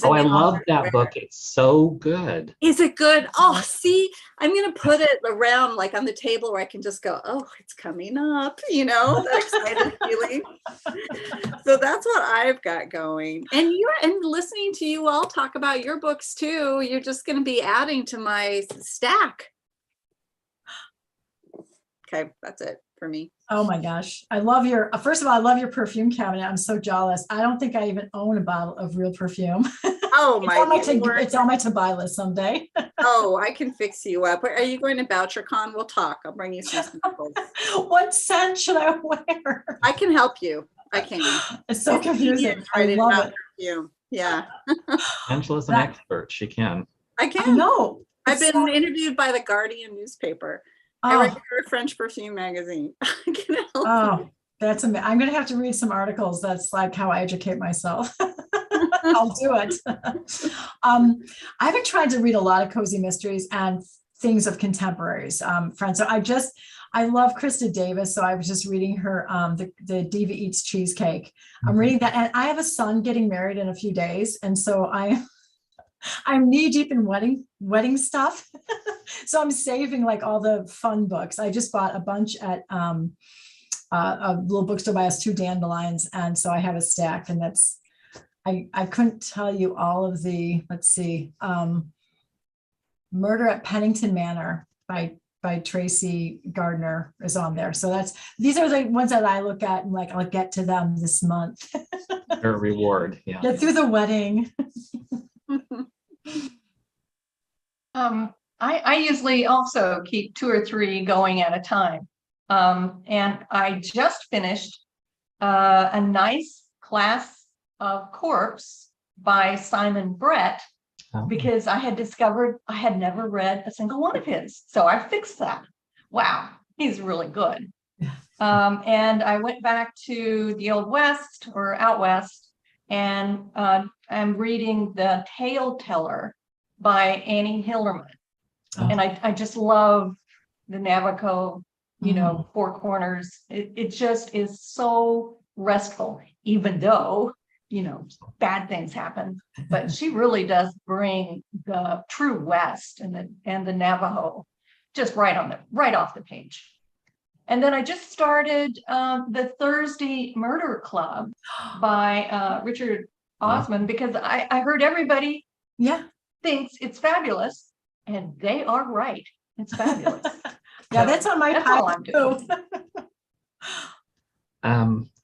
Oh, I love that book. It's so good. Is it good? Oh, see, I'm going to put it around like on the table where I can just go, oh, it's coming up, you know, that excited feeling. So that's what I've got going. And listening to you all talk about your books too, you're just going to be adding to my stack. Okay, that's it for me. Oh my gosh. I love first of all, I love your perfume cabinet. I'm so jealous. I don't think I even own a bottle of real perfume. Oh my God. It's on my to-buy list someday. Oh, I can fix you up. Are you going to BoucherCon? We'll talk. I'll bring you some samples. What scent should I wear? I can help you. I can. It's so confusing. I Right, love it. perfume. Yeah. Angela's an expert. She can. I I can. know. I've been interviewed by the Guardian newspaper. I write for a French perfume magazine. I can help you. That's amazing. I'm going to have to read some articles. That's like how I educate myself. I'll do it. I've been trying to read a lot of cozy mysteries and things of contemporaries. Friends. So I love Krista Davis. So I was just reading her, the Diva Eats Cheesecake. I'm reading that. And I have a son getting married in a few days. And so I'm knee deep in wedding stuff. So I'm saving like all the fun books. I just bought a bunch at a little bookstore by us, 2 Dandelions. And so I have a stack, and that's, I couldn't tell you all of the, let's see, Murder at Pennington Manor by by Tracy Gardner is on there. So these are the ones that I look at and like, I'll get to them this month. Their reward, yeah. Get through the wedding. I usually also keep 2 or 3 going at a time. And I just finished a nice class of Corpse by Simon Brett, because I had discovered I had never read a single one of his. So I fixed that. Wow, he's really good. And I went back to the Old West or Out West, and I'm reading The Tale Teller by Annie Hillerman. And I just love the Navajo, four corners. It just is so restful, even though, bad things happen. But she really does bring the true West and the Navajo just right off the page. And then I just started the Thursday Murder Club by Richard Osman, because I heard everybody thinks it's fabulous, and they are right. It's fabulous. That's on my pile too.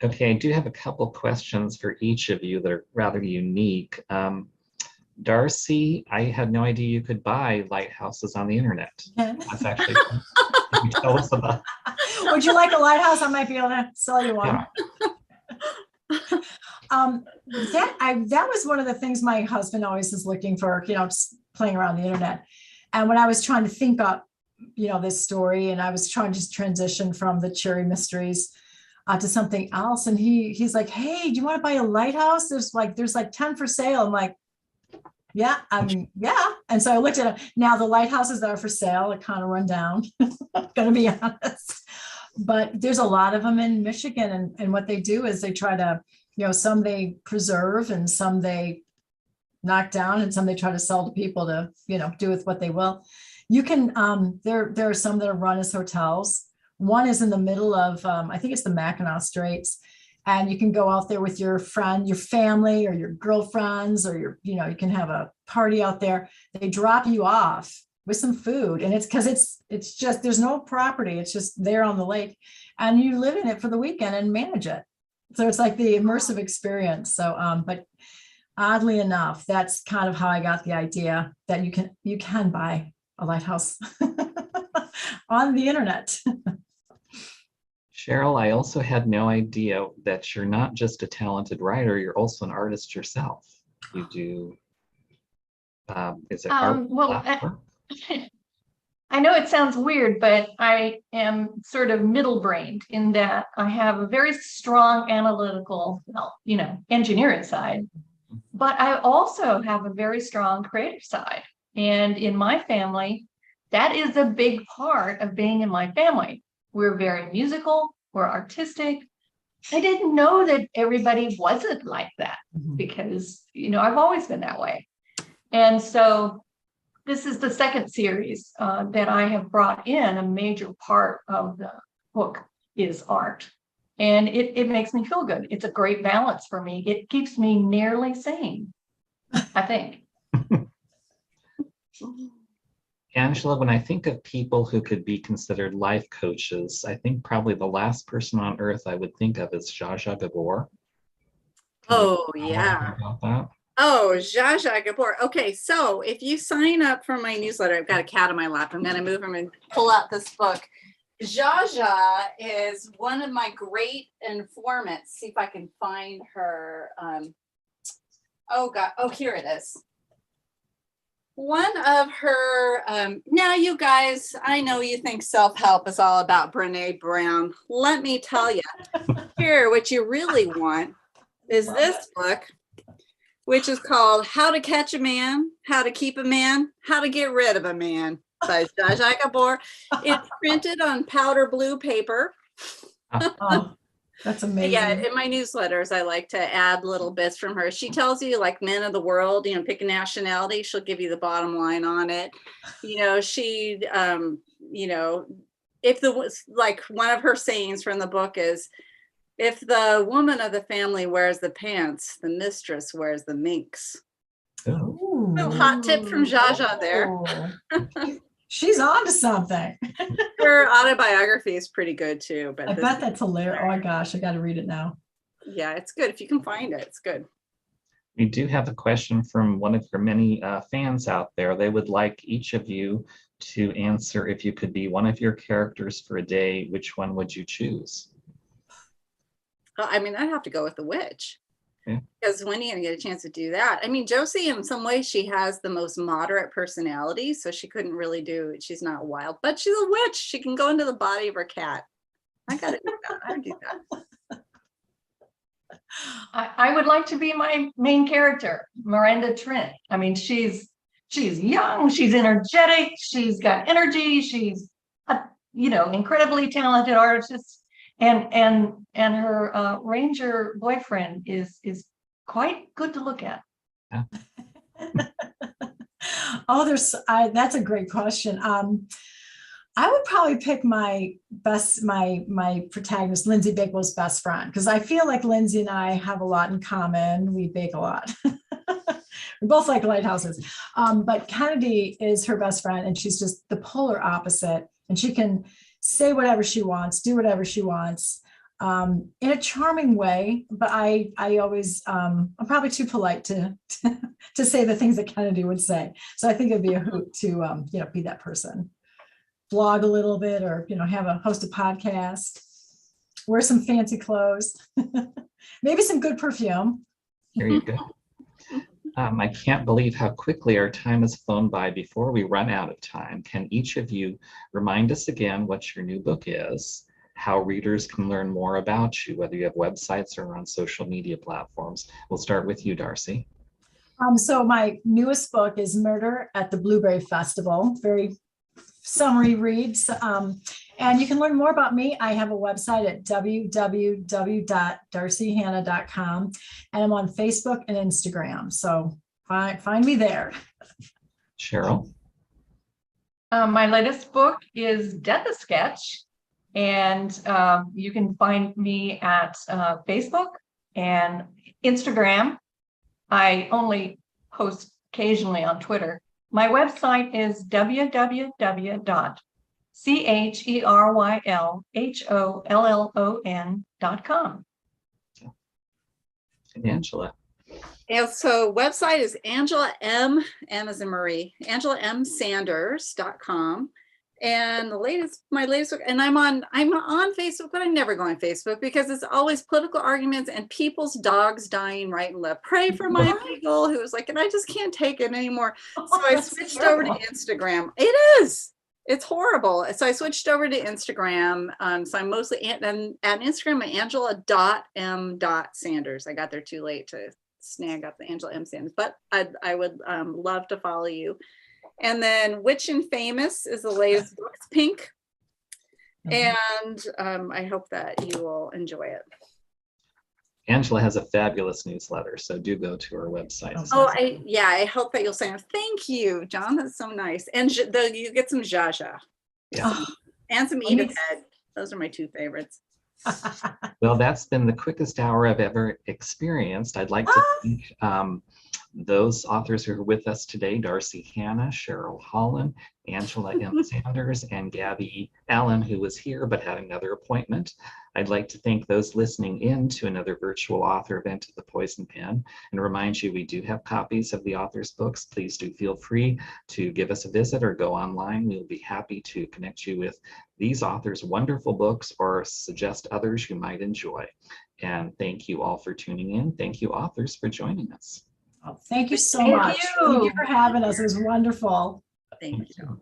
Okay, I do have a couple questions for each of you that are rather unique. Darci, I had no idea you could buy lighthouses on the internet. That's actually, can you tell us about? Would you like a lighthouse? I might be able to sell you one. That was one of the things my husband always is looking for, just playing around the internet. And when I was trying to think up, this story, and I was trying to just transition from the Cherry Mysteries to something else, and he's like, "Hey, do you want to buy a lighthouse? There's like 10 for sale." I'm like, yeah. And so I looked at it. Now the lighthouses that are for sale are kind of run down, gonna be honest. But there's a lot of them in Michigan, and what they do is they try to, some they preserve and some they knock down and some they try to sell to people to, do with what they will. You can, there are some that are run as hotels. One is in the middle of, I think it's the Mackinac Straits. And you can go out there with your friend, your family, or your girlfriends, or you can have a party out there. They drop you off with some food, and it's because it's just, there's no property. It's just there on the lake, and you live in it for the weekend and manage it. So it's like the immersive experience. So, but oddly enough, that's kind of how I got the idea that you can buy a lighthouse on the internet. Cheryl, I also had no idea that you're not just a talented writer, you're also an artist yourself. You do, is it art? I know it sounds weird, but I am sort of middle-brained in that I have a very strong analytical, engineering side, but I also have a very strong creative side. And in my family, that is a big part of being in my family. We're very musical, we're artistic. I didn't know that everybody wasn't like that, because, I've always been that way. And so this is the second series that I have brought in. A major part of the book is art. And it makes me feel good. It's a great balance for me. It keeps me nearly sane, I think. Angela, when I think of people who could be considered life coaches, I think probably the last person on earth I would think of is Zsa Zsa Gabor. Oh, yeah. About that? Oh, Zsa Zsa Gabor. Okay, so if you sign up for my newsletter, I've got a cat on my lap. I'm going to move him and pull out this book. Zsa Zsa is one of my great informants. See if I can find her. Oh, God. Oh, here it is. One of her, now you guys, I know you think self-help is all about Brene Brown. Let me tell you, here, what you really want is this book, which is called How to Catch a Man, How to Keep a Man, How to Get Rid of a Man by Zsa Zsa Gabor. It's printed on powder blue paper. Oh, that's amazing. Yeah, in my newsletters, I like to add little bits from her. She tells you, like, men of the world, pick a nationality. She'll give you the bottom line on it. She, like one of her sayings from the book is, if the woman of the family wears the pants, the mistress wears the minks. Oh. Little hot tip from Zsa Zsa there. She's on to something. Her autobiography is pretty good too. But I bet that's hilarious. Oh my gosh, I got to read it now. yeah, it's good. If you can find it, it's good. We do have a question from one of your many fans out there. They would like each of you to answer, if you could be one of your characters for a day, which one would you choose? I mean, I'd have to go with the witch. Yeah. Because when are you going to get a chance to do that? I mean, Josie, in some ways, she has the most moderate personality, so she couldn't really do it. She's not wild, but she's a witch. She can go into the body of her cat. I got to do that. I would do that. I would like to be my main character, Miranda Trent. I mean, she's young, she's energetic, she's got energy, she's a, incredibly talented artist, and her ranger boyfriend is quite good to look at. Yeah. Oh, that's a great question. I would probably pick my protagonist, Lindsay Bakewell's best friend, because I feel like Lindsay and I have a lot in common. We bake a lot. We both like lighthouses. But Kennedy is her best friend, and she's just the polar opposite. And she can say whatever she wants, do whatever she wants, in a charming way. But I always, I'm probably too polite to say the things that Kennedy would say. So I think it'd be a hoot to, be that person. Blog a little bit, or host a podcast, wear some fancy clothes, maybe some good perfume. There you go. I can't believe how quickly our time has flown by. Before we run out of time, can each of you remind us again what your new book is, how readers can learn more about you, whether you have websites or on social media platforms? We'll start with you, Darci. So my newest book is Murder at the Blueberry Festival. Very summary reads. And you can learn more about me. I have a website at www.darcihannah.com, and I'm on Facebook and Instagram. So find me there. Cheryl. My latest book is Death a Sketch, and you can find me at Facebook and Instagram. I only post occasionally on Twitter. My website is www.CherylHollon.com. And Angela. Yeah, so website is Angela M as in Marie, AngelaMSanders.com. And my latest book, and I'm on Facebook, but I never go on Facebook because it's always political arguments and people's dogs dying right and left. Pray for my beagle who was like, and I just can't take it anymore. So I switched over to Instagram. It's horrible. So I switched over to Instagram. So I'm mostly at Instagram at Angela.m.Sanders. I got there too late to snag up the Angela M. Sanders, but I would love to follow you. And then Witch and Famous is the latest book. It's pink. And I hope that you will enjoy it. Angela has a fabulous newsletter, so do go to her website. I hope that you'll say, thank you, John. That's so nice. And you get some Jaja. Yeah. And some Edith Head. Those are my two favorites. Well, that's been the quickest hour I've ever experienced. I'd like to thank those authors who are with us today: Darci Hannah, Cheryl Hollon, Angela M. Sanders, and Gabby Allan, who was here but had another appointment. I'd like to thank those listening in to another virtual author event at the Poison Pen, and remind you we do have copies of the author's books. Please do feel free to give us a visit or go online. We'll be happy to connect you with these authors' wonderful books or suggest others you might enjoy. And thank you all for tuning in. Thank you, authors, for joining us. Oh, thank you so much. Thank you for having us. It was wonderful. Thank you.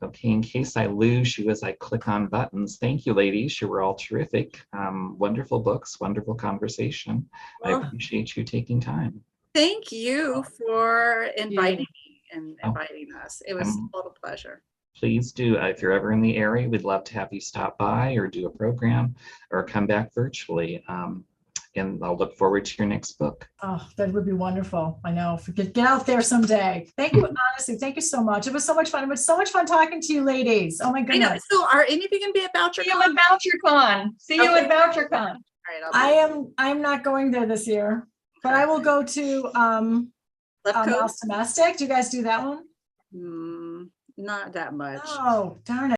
Okay, in case I lose you as I click on buttons, thank you, ladies. You were all terrific. Wonderful books, wonderful conversation. Well, I appreciate you taking time. Thank you for inviting me and inviting us. It was a total pleasure. Please do. If you're ever in the area, we'd love to have you stop by or do a program or come back virtually. And I'll look forward to your next book. Oh, that would be wonderful. I know. Get out there someday. Thank you. Honestly, thank you so much. It was so much fun. It was so much fun talking to you ladies. Oh my goodness. I know. So are any of you going to be at BoucherCon? See you at BoucherCon. See you at BoucherCon. All right, I'm not going there this year, but I will go to Mouse Domestic. Do you guys do that one? not that much. Oh, darn it.